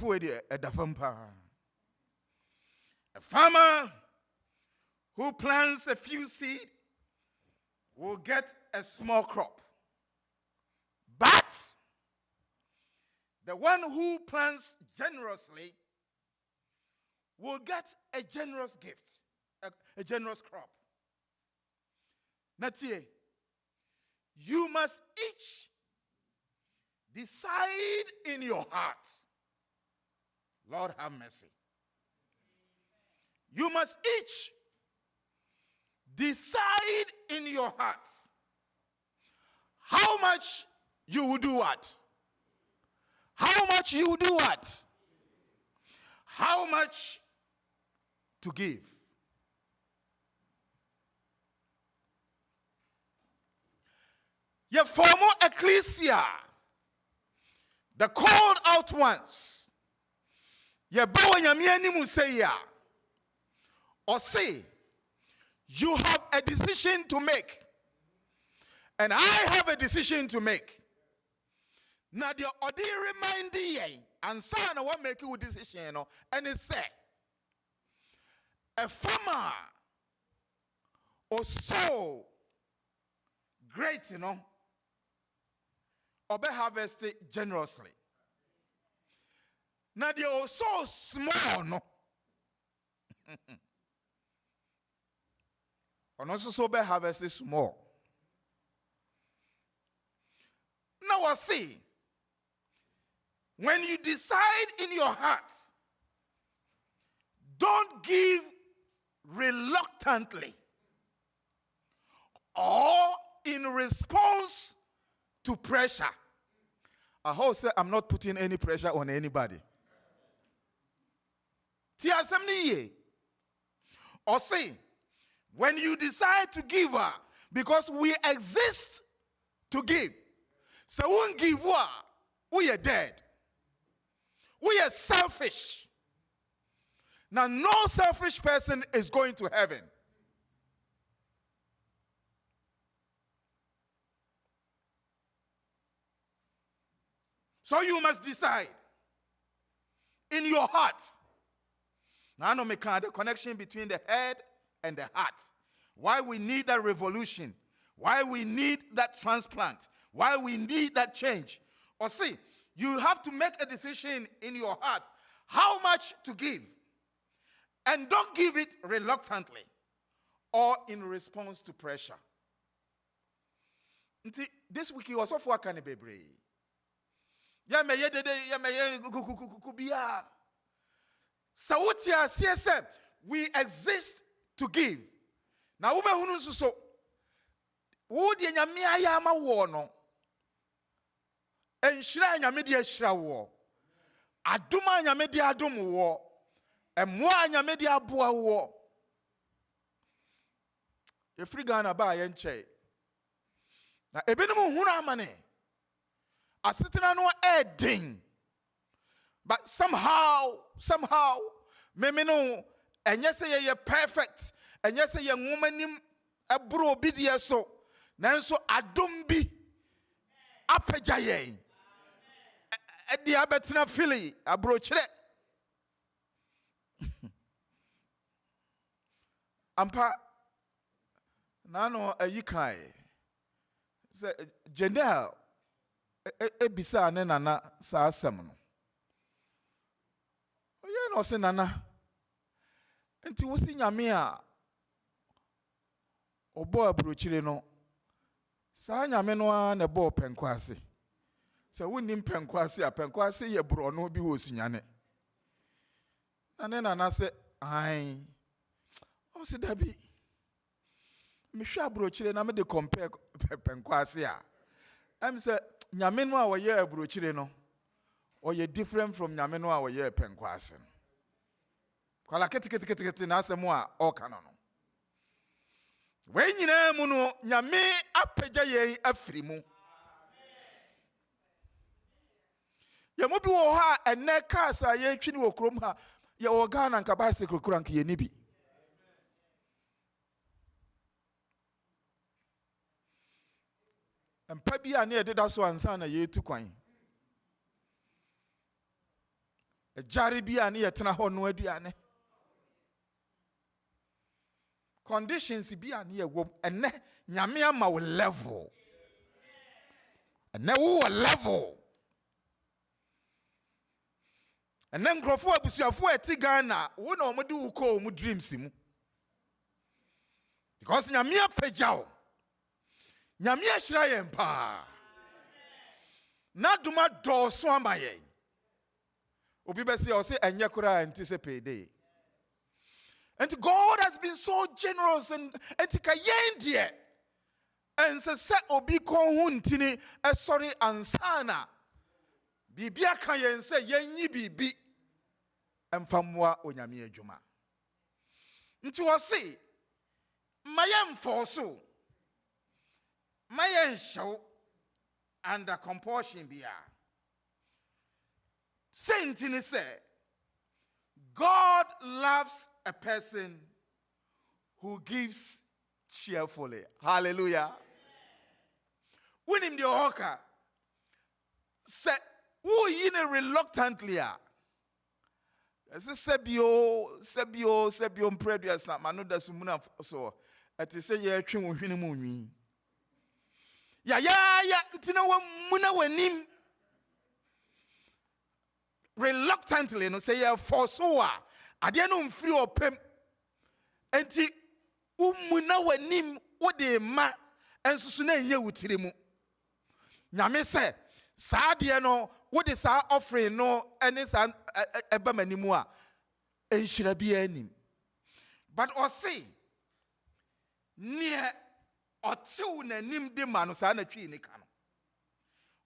farmer who plants a few seed will get a small crop. But the one who plants generously will get a generous gift, a generous crop. Natie, you must each decide in your heart. Lord have mercy. You must each decide in your hearts how much you will do what? How much you will do what? How much to give? Ye former ecclesia, the called out ones. Ye bawa nyamiani museya. Or say, you have a decision to make. And I have a decision to make. Now the odi remind ye, and son what make you decision, and it say, a farmer or so great, or be harvested generously. Now they are so small, no. And also so be harvested small. Now I see, when you decide in your heart, don't give reluctantly or in response to pressure. I hope say I'm not putting any pressure on anybody. Or say, when you decide to give her, because we exist to give. So we won't give her, we are dead. We are selfish. Now, no selfish person is going to heaven. So you must decide in your heart. Now, I know the connection between the head and the heart. Why we need that revolution. Why we need that transplant. Why we need that change. Or see, you have to make a decision in your heart how much to give. And don't give it reluctantly or in response to pressure. This week was off work and baby. Sautia CSM, we exist to give. Now ube hunu so wodi nyame ayama wo no. Enhira nyame de ahira wo. Adoma nyame de adom wo. Emmoa nyame de aboa wo. Efri Ghana ba ye nche. Na ebenum hunu amane. Asetena no edin. But somehow, me no, and yes, you're perfect, and yes, you're woman, a bro bidia so, nanso adumbi, apejaye, at the abetina Philly, a brochure. Ampa, nano a yikai, Janelle, ebisa nena sa semno. No say nana. Enti wo si nyame a obo abrochire no. Sa nyame no a na bo penkwase. Se wonnim penkwase a penkwase ye bro no bi wo sinyane. Nana se ai. O se dabi. Me hwa abrochire na me de compare penkwase a. Em se nyame no a wo ye abrochire no. Or you're different from nyame no a wo ye penkwase. Kwala keti na asemu a o kanono. We nyina mu no nyame apagya ye afiri mu. Ye mo bi wo ha enne kasa ye twini wo krom ha ye wo Ghana nka bicycle kura nka ye ni bi. Empa bi a na ye deda so ansa na ye tu kwan. E jare bi a na ye tena ho no aduane. Conditions be an ye wom and nyame ama wo level. And na wo level. And then grofo abusuafo ati Ghana wo na omodi wo ko mu dreams mu. Because nyame apagya wo. Nyame ahyira yen pa. Na duma do so amaye. Obi be say o say enye kura anti se payday. And God has been so generous and kayendia. And se obi konhuntini sorry ansana. Bibia kayen se yenyi bibi. Emfamwa onyame adwuma. Nti wo se mayem forso. Mayen show under compulsion bia. Saint in say, God loves a person who gives cheerfully. Hallelujah. When him the hawker say, who in a reluctantly? Sebio, previous man, no sumuna so. At the say, yeah, trim with him. Ya, Tina Muna when him reluctantly, no say, yeah, for so. I didn't free or pimp. And Muna when him, what they ma, and Susune ye with him. Nyame say, Sadia no, what is our offering no, and it's an ebamanimua, and should be any. But or say, near or two nim de manusana tree in the cano.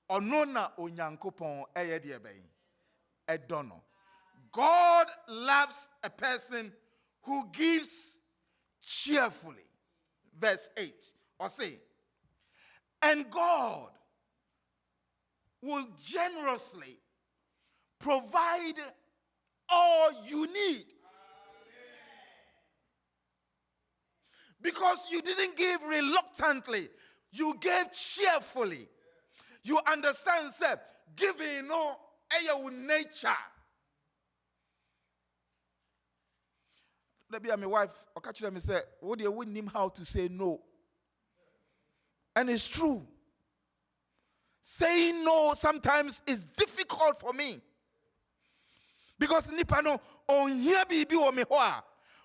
Or nona o yankopon ayediabe. Edono. God loves a person who gives cheerfully. Verse 8. Or say, and God will generously provide all you need. Because you didn't give reluctantly, you gave cheerfully. You understand, sir? Giving no nature. Maybe my wife, I catch them and say, "What do you wouldn't him how to say no?" And it's true. Saying no sometimes is difficult for me. Because nipano on here bibi o me hoa.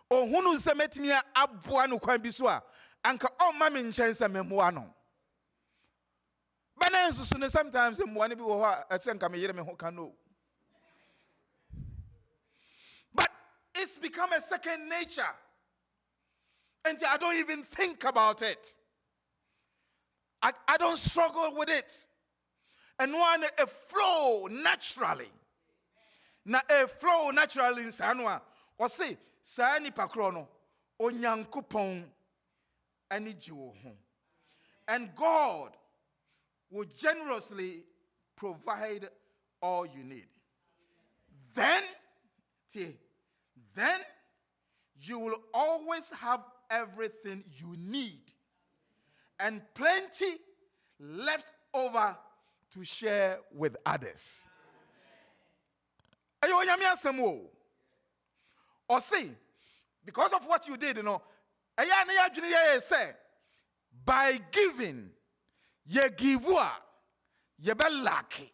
O hunu se metimi aboa no kwan bi so a anka o ma me nchen se memoa no. Bana nsusu ne sometimes memoa ne bi wo ho a ese nka me yere me ho ka no. But it's become a second nature. And I don't even think about it. I don't struggle with it. And one a flow naturally. Na a flow naturally in sanwa. Or say, Sani pakrono, onyankopon ani jiwo ho. And God will generously provide all you need. Then you will always have everything you need and plenty left over to share with others. Ayo nyame asem wo. Or see, because of what you did, say, by giving, ye give ye be lucky.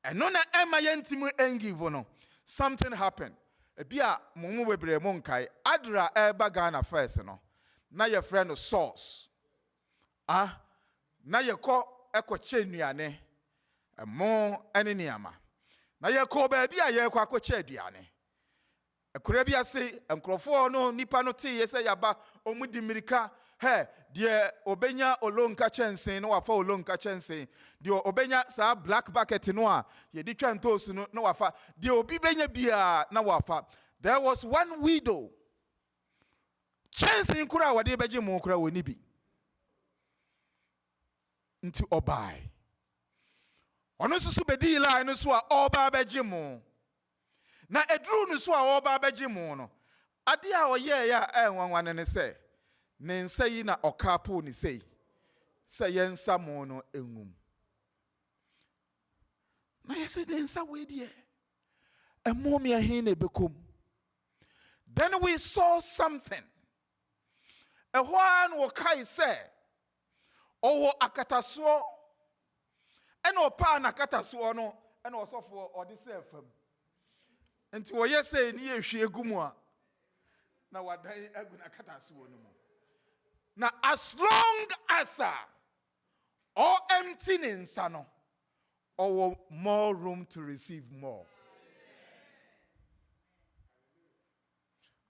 And no na ema yentimu engive something happened. Ebia mumu bebre monkai adra eba Ghana first no. Na your friend source. Na ye ko eko che nuane. Mo ene niama. Na ye ko ba bia ye ko akoche aduane. Ekure bia se enkrofo no nipa no te ye se yaba omudi mirika he de obenya olonka chensen no wafa olonka chensen de obenya sa black bucket no a ye di twa ntosu no wafa de obi benya bia na wafa. There was one widow chensen kura wade beje mo kura woni bi nti obai ono susu bedi line no so a oba beje mo na edru no so a oba beje mo no ade a oye ya enwanwan ne se ne nsa yi na okapo ni sei se yensa mo no engum na yesi de nsa we die emomi ahin na bekom. Then we saw something. A one wokai say owo akataso and opa na akataso no and also for or this fam. Nti wo yese ni ehwe egumu a na wadan aguna akataso no mu. Now as long as all empty nsa no or more room to receive more.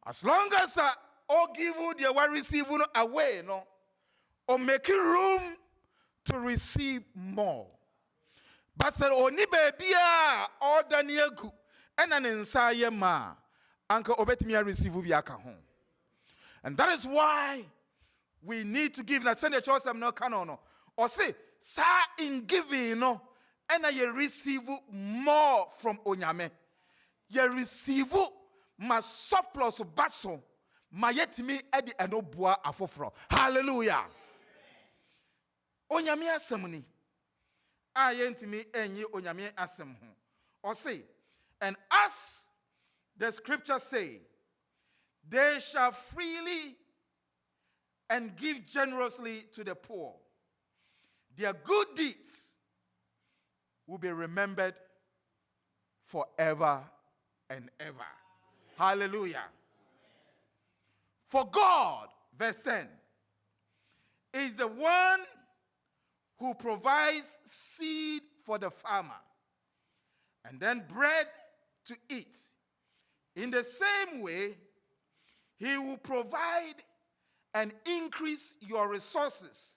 As long as all give you the one receive away, no, or make room to receive more. But say oni baby all daniegu and an inside ma uncle obetimi receive biaka home. And that is why we need to give. Na send a choice am no canon or say sa in giving no and you receive more from onyame. You receive my surplus baso my yetimi edi enobua afofro. Hallelujah. Onyame asem ni ayentimi enyi onyame asem ho. Or say, and as the scriptures say, they shall freely and give generously to the poor. Their good deeds will be remembered forever and ever. Hallelujah. For God, verse 10, is the one who provides seed for the farmer and then bread to eat. In the same way, he will provide and increase your resources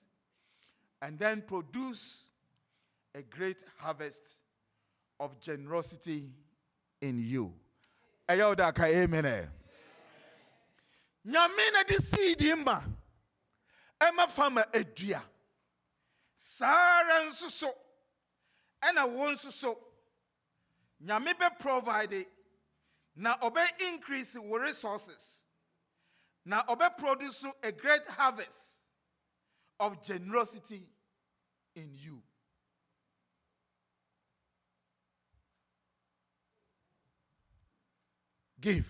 and then produce a great harvest of generosity in you. Amen. Nyamina di seed imba ema farmer edua sara nsuso ena wo nsuso nyame be provide na obe increase wo resources na obe produce a great harvest of generosity in you. Give.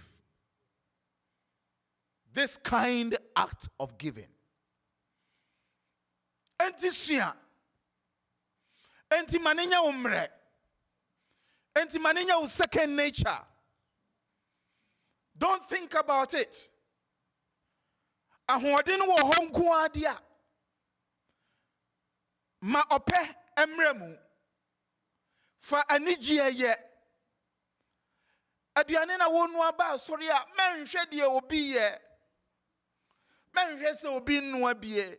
This kind act of giving. Enti sua. Enti maninya umre. Enti maninya second nature. Don't think about it. Ahoɔden wɔ hɔ nko adia. Ma ɔpɛ emre mu. Fa anigye ye. Aduane na wonu aba asɔre a menhwɛ de obi ye. Menhwɛ se obi nnu abie.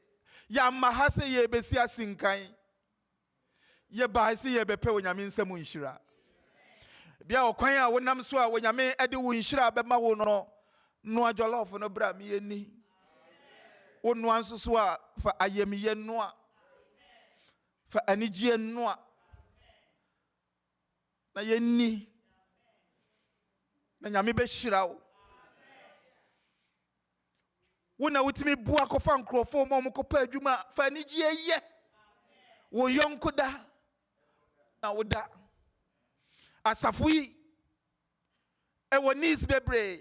Ya maha se ye besi asinkan. Ye ba se ye bepɛ onyame nsɛm nhyira. Bia okwan a wonam so a onyame ede wo nhyira bɛma wo no no ajolofo no bra me ni. Wonu anso so a fa ayemiye no a. Fa anigye no a. Na ye ni. Na nyame be hyira wo. Wona wutimi bua kofa nkrofo mo kopa adwuma fa anigye ye. Wo yonko da. Na wo da. Asafo yi ewo needs bebre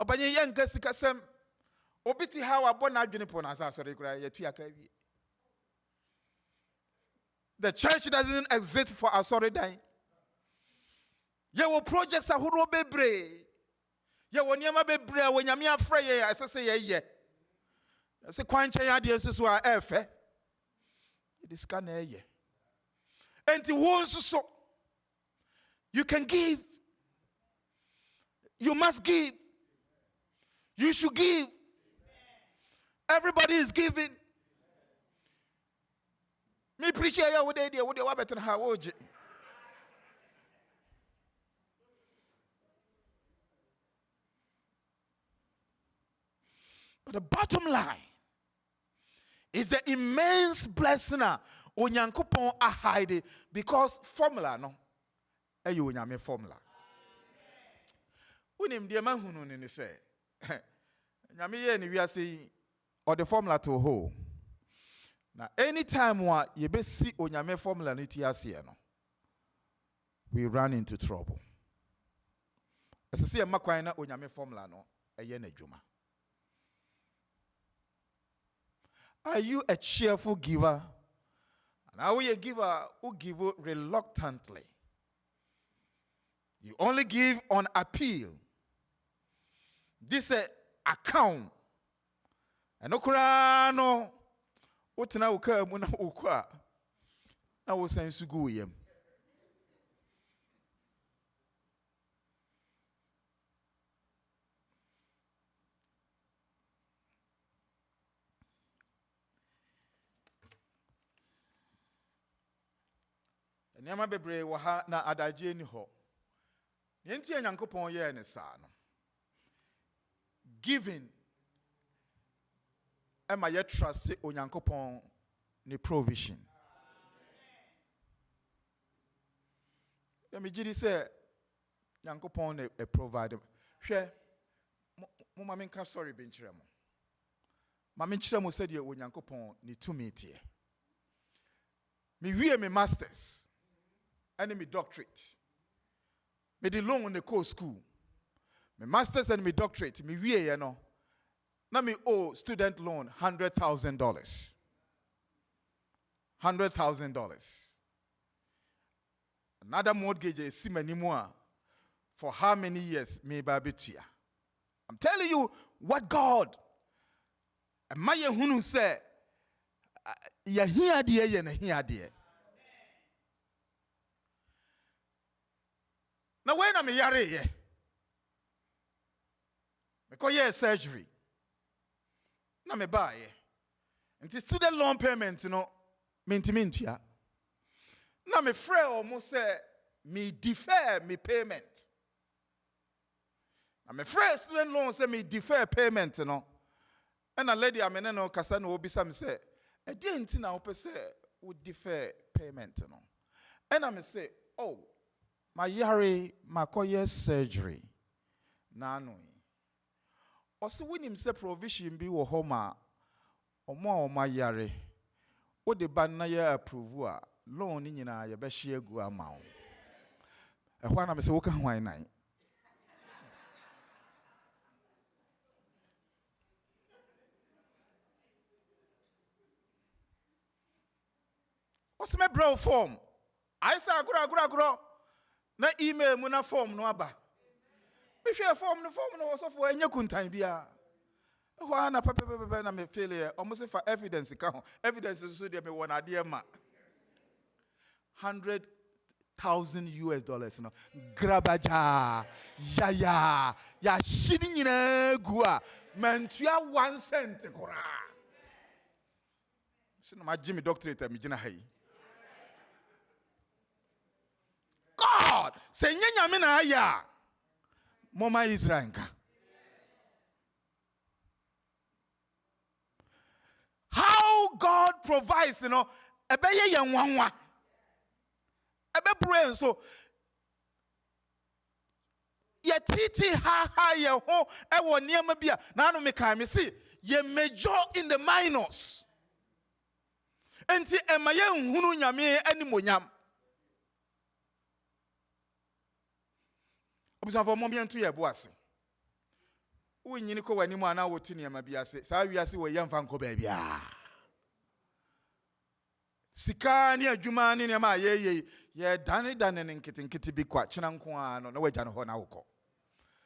obanye yanka sikasem obiti ha wa bona adwene po na asasore kura yetu aka wie. The church doesn't exist for asore dan. Ye wo projects ahoro bebre. Ye wo niam bebre wo nyame afra ye asese ye ye. Se kwanche ya de nsusu a efe. It is kana ye. Enti wo nsusu you can give. You must give. You should give. Everybody is giving. Me preach here wo dey wo dey wa better ha wo je. But the bottom line is the immense blessing onyankopon a hide because formula no eyo onyame formula. Unim de mahunu ni se nyame ye ni wiase or the formula to ho. Now anytime wa ye be see onyame formula ni ti ase no we run into trouble. As I say makwan na onyame formula no eye na dwuma. Are you a cheerful giver? And are we a giver who give reluctantly? You only give on appeal. This account. And okura no utina uka muna ukwa. Na wo sensu go yem. Nyama bebre wo ha na adagye ni ho. Yenti Nyankopon ye ne sa no. Giving ema ye trust Onyankopon ni provision. me gidi say Nyankopon a provide. Hwe mo ma menka story be nkyerɛ mo. Ma menkyerɛ mo said ye Nyankopon ni tumi tie. Me wie me masters and me doctorate. Me di long on the course school. Me masters and me doctorate. Me wie ye no. Na me owe student loan $100,000. $100,000. Another mortgage is anymore. For how many years may babitia? I'm telling you what God. And my hunu say, ya here dear, ya here dear. Now when I'm a yare ye, because ye surgery. Na me buy ye. And the student loan payment, you know, mint ya. Na me friend almost say me defer me payment. Na me friend student loan say me defer payment, you know. And a lady I mean no kasa no obi sam say, "E dey nti na ope say we defer payment, you know." And I me say, "Oh, my yare makoye surgery." Na no. Osi winim say provision bi wo homa omo a yare. Wo de ban na ya approve a loan ni nyina ye be hye egu ama wo. Ehwa na me say wo ka hwan nan. What's my bro form? I say agro. Na email mu na form no aba. Me share form no so for enye kuntan bia. Ehwa na pepe na me failure. Almost for evidence ka ho. Evidence so dey me won ade ma. $100,000 no. Grabaja. Ya shini nyina gua. Mentua 1 cent kora. Shino ma Jimmy doctorate me gina hai. God, say nyanya na aya. Mama Israel. How God provides, you know, ebeye yanwanwa. Ebe brain so ye titi ha ye ho e wo niam bia na no me kan me see ye major in the minors. Enti emaye nhunu nyame animonyam. Obusan for mo biantu ye boase. Wo nyini ko wani mu ana wo ti niam bia se. Sa wiase wo yemfa nko ba bia. Sika ni adwuma ni niam ye dane nkiti bi kwa chena nko ano na wagya no ho na wokọ.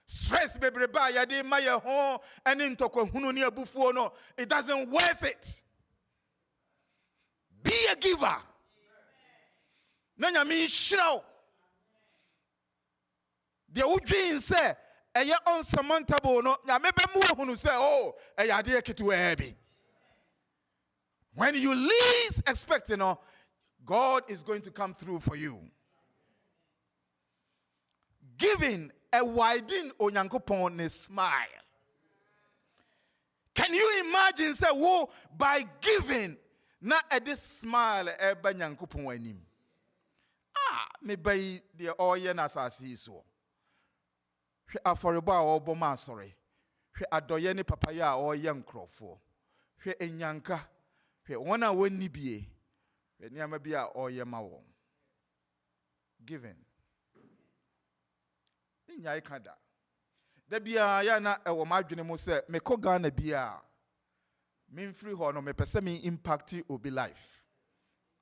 Stress bebreba ya de ma ye ho ene ntokwa hunu ni abufuo no, it doesn't worth it. Be a giver. Na nyame hiraw. De wudwin se eye unsurmountable no, nyame be mu hunu se oh, eye ade ketewa bi. When you least expect, you know, God is going to come through for you. Giving a widen onyankopon a smile. Can you imagine say, "Whoa, by giving na this smile eba nyankopon anim." Me by the oye na asasi so. Hwe aforebo a obo ma sorry. Hwe adoye ne papaya a oye nkrofo. Hwe enyanka. Hwe wona woni bie. Hwe niama bia a oye ma wo. Giving. Nya ikada. Da bia ya na ewo madwene mu se me ko Ghana bia. Me free ho no me pese me impact obi life.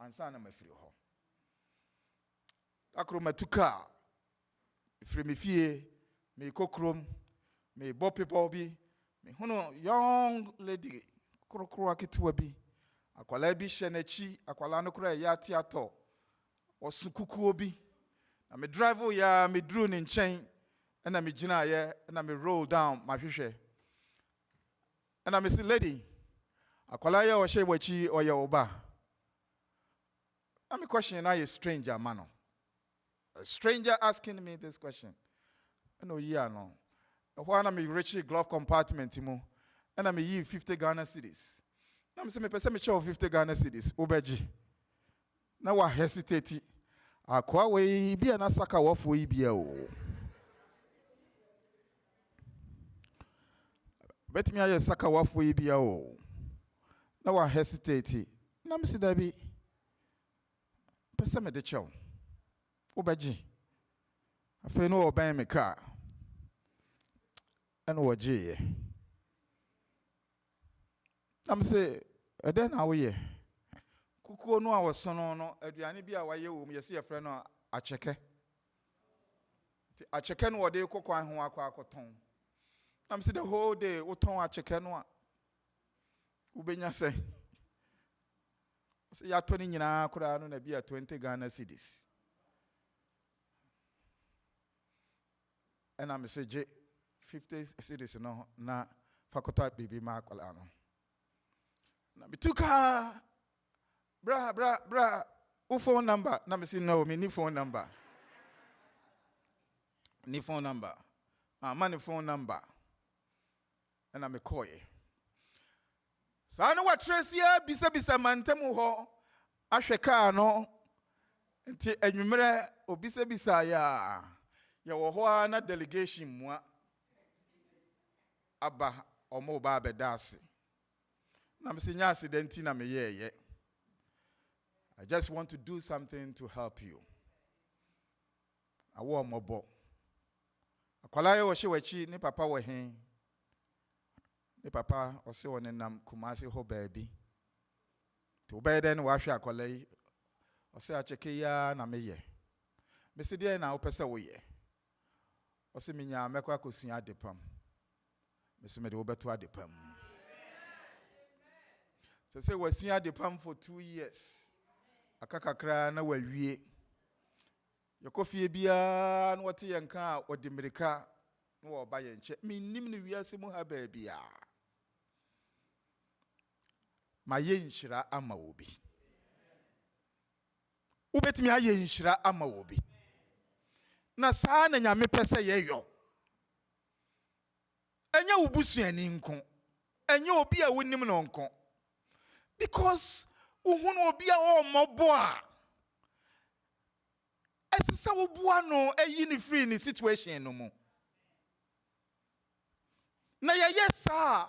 Ansa na me free ho. Akro matuka. Free me fie, me kokrom, me bo people bi, me hono young lady krokro aketewa bi. Akwala bi hyenechi, akwala no kra ya tiato. Osukuku obi. Na me drive ya me drew in chain. And I me gina ye, and I me roll down my hwehwe. And I me say, "Lady, akwala ya o she wachi o ya oba." I'm question now a stranger man. A stranger asking me this question. No, yeah, no. When I'm reaching glove compartment, and I'm 50 Ghana cedis. I'm saying, me 50 Ghana cedis. Obeji. Now I hesitate. Akwa we bi na saka wofo yi bia o. Bet me aye saka wofo yi bia o. Na wa hesitate. Na me si da bi. Pese me de chew. Wo beji. Afi no oban me ka. Eno wo je. Na me say eden na wo ye. Kukuo no a wosono no aduane bi a waye wo mu yesi yefre no acheke. Acheke no wode kokwan ho akwa akoton. Na me say the whole day wo ton acheke no a wo benya say. So ya toni nyina kura no na bi a 20 Ghana cedis. And I'm say 50 cedis no na fakota bibi ma akola no. Na bituka bra, who phone number? Na me say no, me need phone number. Need phone number. Money phone number. And I'm a call ye. So I know what Tracy bisa mantemu ho. Ahweka no. Nti enwumere obisa ya. Ya wo ho na delegation mu aba omo ba bedase. Na me say nya accident na me ye. I just want to do something to help you. I want mobo. Akwala wo hye wachi ni papa wo hen. Ni papa o se won nam Kumasi ho baabi. To be den wa hwe akwala yi. O se acheke ya na me ye. Me se de na wo pese wo ye. O se minya mekwa kosua adepam. Me se me de wo beto adepam. So say wasua adepam for 2 years. Akakakra na wawie yakofie bia na wote yenka odimirika na wo ba yenche minnim ne wiase mu ha ba bia ma yenhyira ama obi ubetimi aye yenhyira ama obi na saa na nyame pese yeyo enya ubusuani nko enya obi a wonim no nko because uhunu obi a o mobo a esesa wo bua no eyi ni free ni situation no mu na ya yesa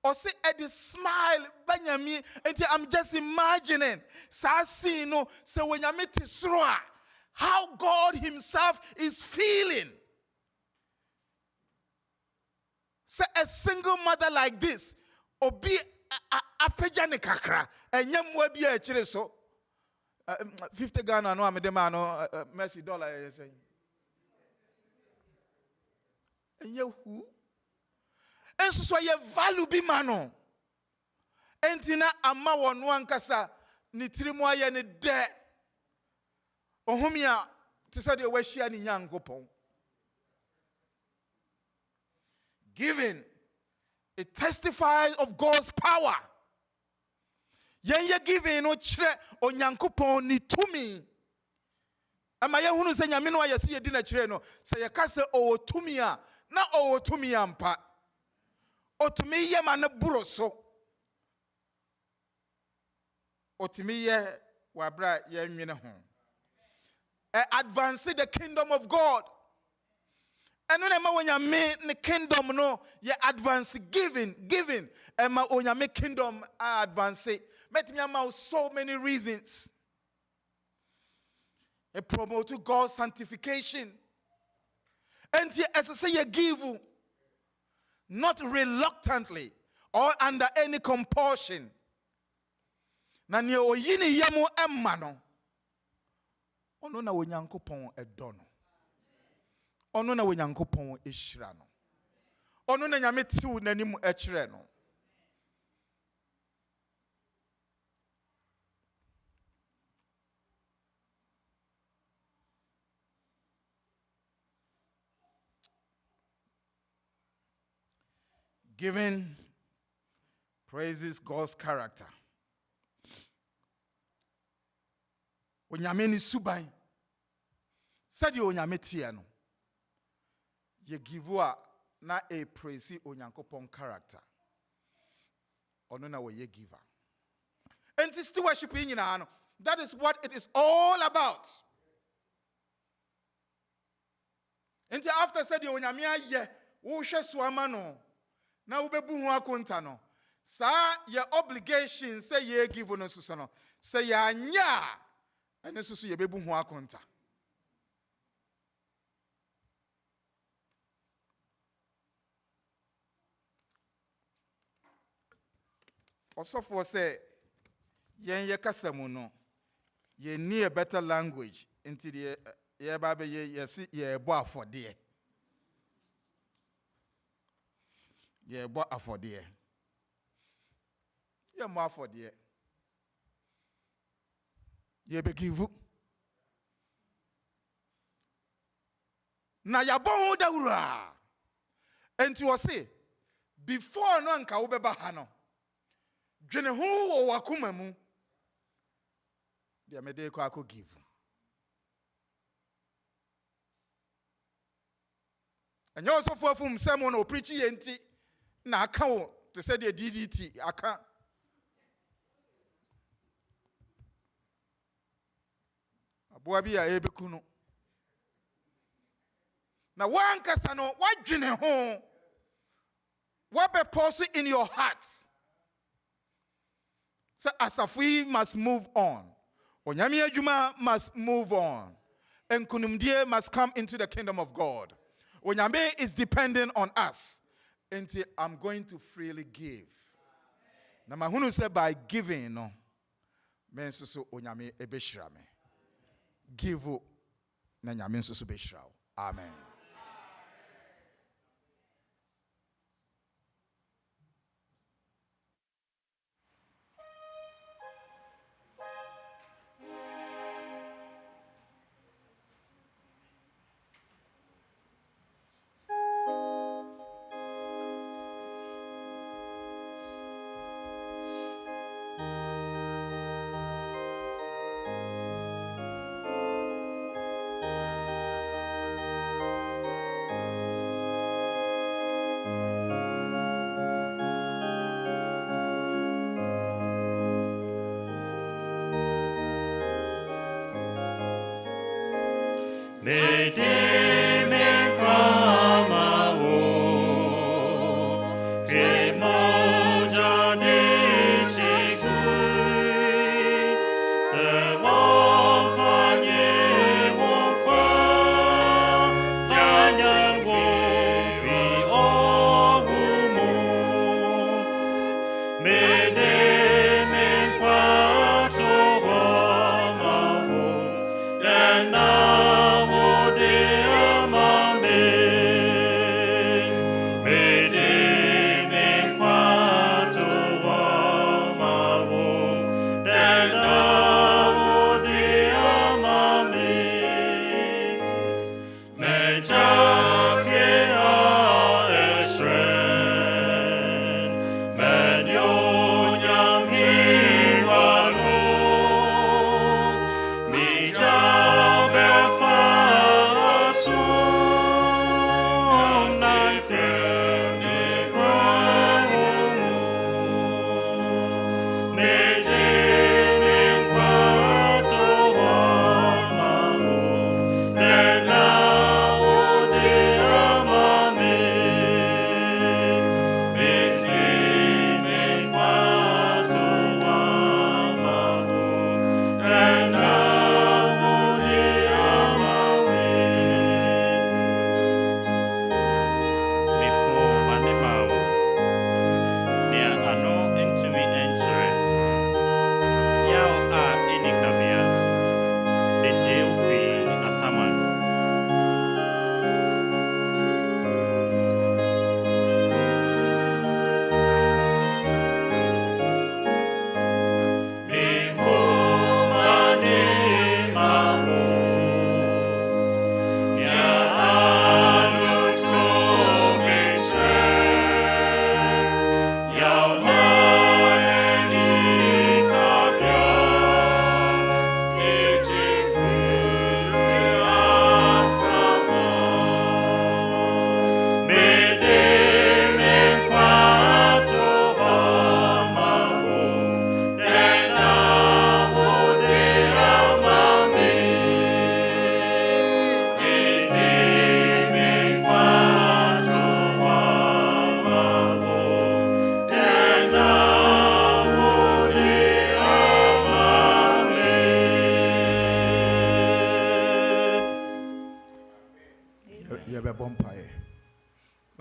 o say e smile banyami and I'm just imagining sa scene no say when you meet soro a how God himself is feeling. Say a single mother like this obi apejane kakra enyem wa bi a kire so 50 Ghana no amede ma no mercy dollar say enye hu enso so ye value bi ma no entina ama wono ankasa ni tirimu aye ne de ohumia te say de wa hia ni nyankopon. Giving, it testifies of God's power. Yenye giving no chre onyankopon ni tumi. Ama ye hunu se nyame no ayese ye di na chre no se ye ka se o tumi a na o tumi ampa. Otumi ye ma ne buro so. Otumi ye wa bra ye nwene ho. Advance the kingdom of God. And when onyame the kingdom no ye advance giving ema onyame kingdom advance met me amount so many reasons. It promote God's sanctification. And as I say you give not reluctantly or under any compulsion. Na ne oyini yemu emma no ono na onyankopon edono. Ono na wenyankopon ehyira no. Ono na nyame tiw nanim ekire no. Giving praises God's character. Onyame ni suban. Sadi onyame tie no. Ye give na a praise onyankopon character. Ono na ye giver. And stewardship in no. That is what it is all about. Nti after said you onyame aye, wo hwe so ama no. Na wo bebu ho akonta no. Sa ye obligation say ye give no so no. Say ya anya. Ene so ye bebu ho akonta. Osofo say yen ye kasamu no. Ye need a better language into the ye baby ye see ye boy for dear. Ye boy for dear. Ye more for dear. Ye be give. Na ya bon da wura. Enti wo say before no anka wo beba ha no. Dwene ho wo wakoma mu. Dia me dey ko akọ give. Enye osofo Affum sermon o preach ye nti na aka wo to say the DDT aka. Aboa bi a ebeku no. Na wan kasa no wadwene ho. What be pulsing in your heart? So Asafi must move on. Onyame adwuma must move on. And kunumdie must come into the kingdom of God. Onyame is dependent on us. And I'm going to freely give. Na mahunu say by giving no. Men so onyame ebeshira me. Give na nyame so beshira. Amen.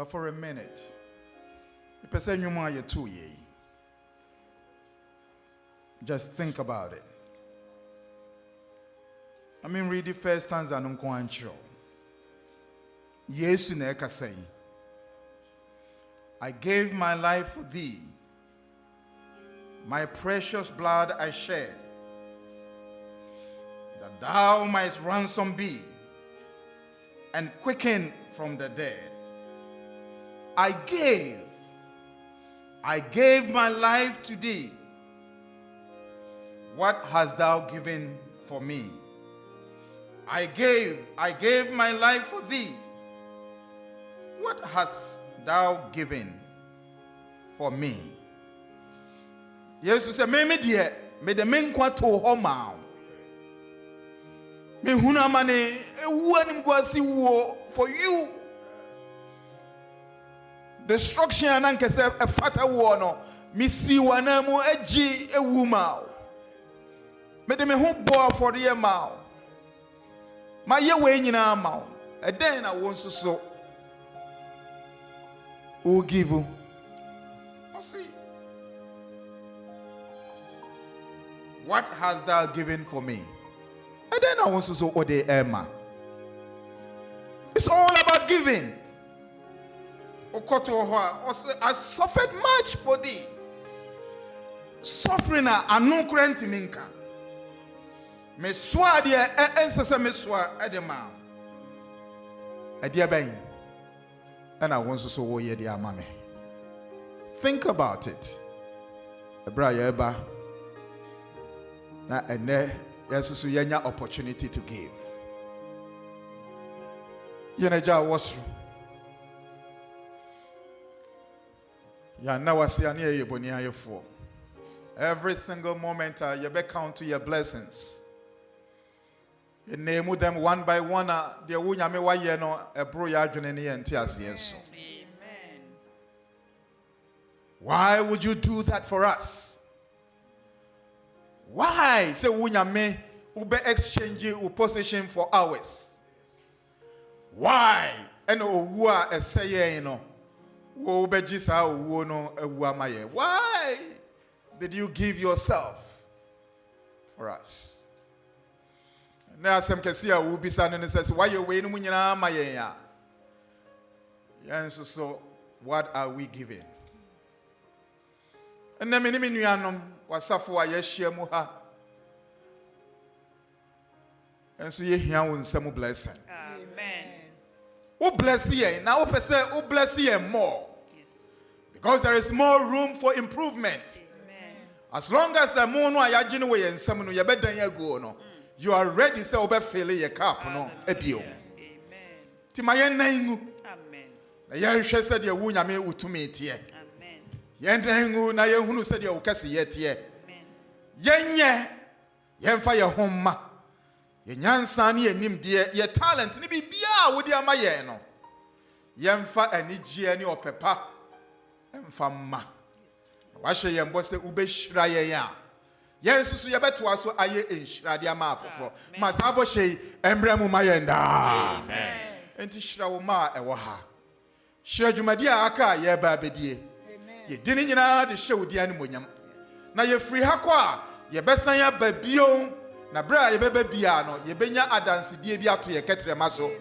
But for a minute, the person you are 2 years. Just think about it. I mean, read the first stanza and unquenchable. Yesu neka say, I gave my life for thee. My precious blood I shed, that thou mightst ransom be and quicken from the dead. I gave my life to thee. What hast thou given for me? I gave my life for thee. What hast thou given for me? Jesus said, me dear, me de men kwa to homa. Me huna mane ewanim kwasi wo for you. Destruction ananke se efata wo no. Mi si wana mu eji ewuma. Me de me ho bo for the ma. Ma ye we nyina ma. E den na wo nsoso. Who give you? See. What hast thou given for me? And then I want to say, Ode Emma. It's all about giving. I suffered much for thee. Suffering a no current minka. Me swa dia ensese me swa edema. Adia ben. And I want to say, oh, yeah, dear mommy. Think about it. Ebraya na ene yesu yenya opportunity to give. Yeneja wasru. Ya na wasiani yeboni ayefo. Every single moment you be count to your blessings. You name them one by one. The wunyame wa ye no ebro ya adwene ne enti ase. Amen. Why would you do that for us? Why? Say wunyame ube exchange your position for ours. Why? And owu a eseye no. Wo ube jisa owu no ewu amaye. Why did you give yourself for us? Now some can see a will son and says, why you waiting when you're my yeah? So what are we giving? And then many minyanum was suffer yes muha. And so you hear when some blessing. Amen. Who bless ye now? Who bless ye more? Yes. Because there is more room for improvement. Amen. As long as the moon are yajin way and some you better than you go no. You are ready to obe fill your cup no ebio. Amen. Ti mayen nangu. Amen. Na ye hwe said ye wu nyame utumi tie. Amen. Ye nangu na ye hunu said ye ukase ye tie. Amen. Yenye ye mfa ye homma. Ye nyansa ne ye nimde ye talent ne bibia wo dia ma ye no. Ye mfa anigye ne opepa mfa ma. Wa hye ye mbo se ubehira ye ya. Yes, so you better also aye enshira dia ma afoforo. Ma sabo hye embrɛ mu ma yenda. Amen. Enti hira wo ma ɛwɔ ha. Hira dwumadi a aka ye ba bedie. Amen. Ye dini nyina de hye wodi ane monyam. Na ye free ha kɔ a ye besan ya ba bio na bra ye beba bia no ye benya adanse die bi ato ye ketrema so.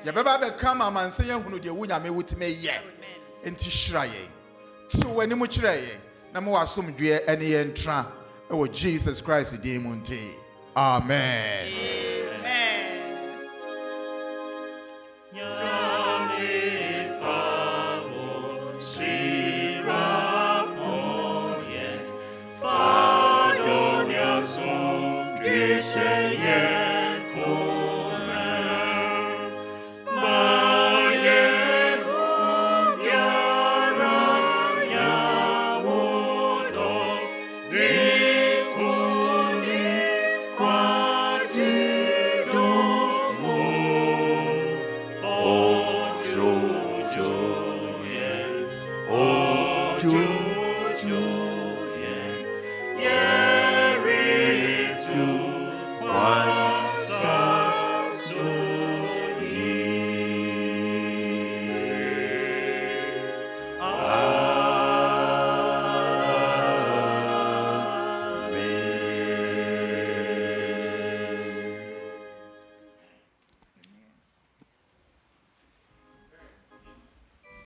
Ye beba be kama manse ye hunu de wo nyame wotime ye. Enti hira ye. Ti wani mu kyerɛ ye. Na mo wasomdwe ene ye ntra. Oh, Jesus Christ, the Monte. Amen. Amen.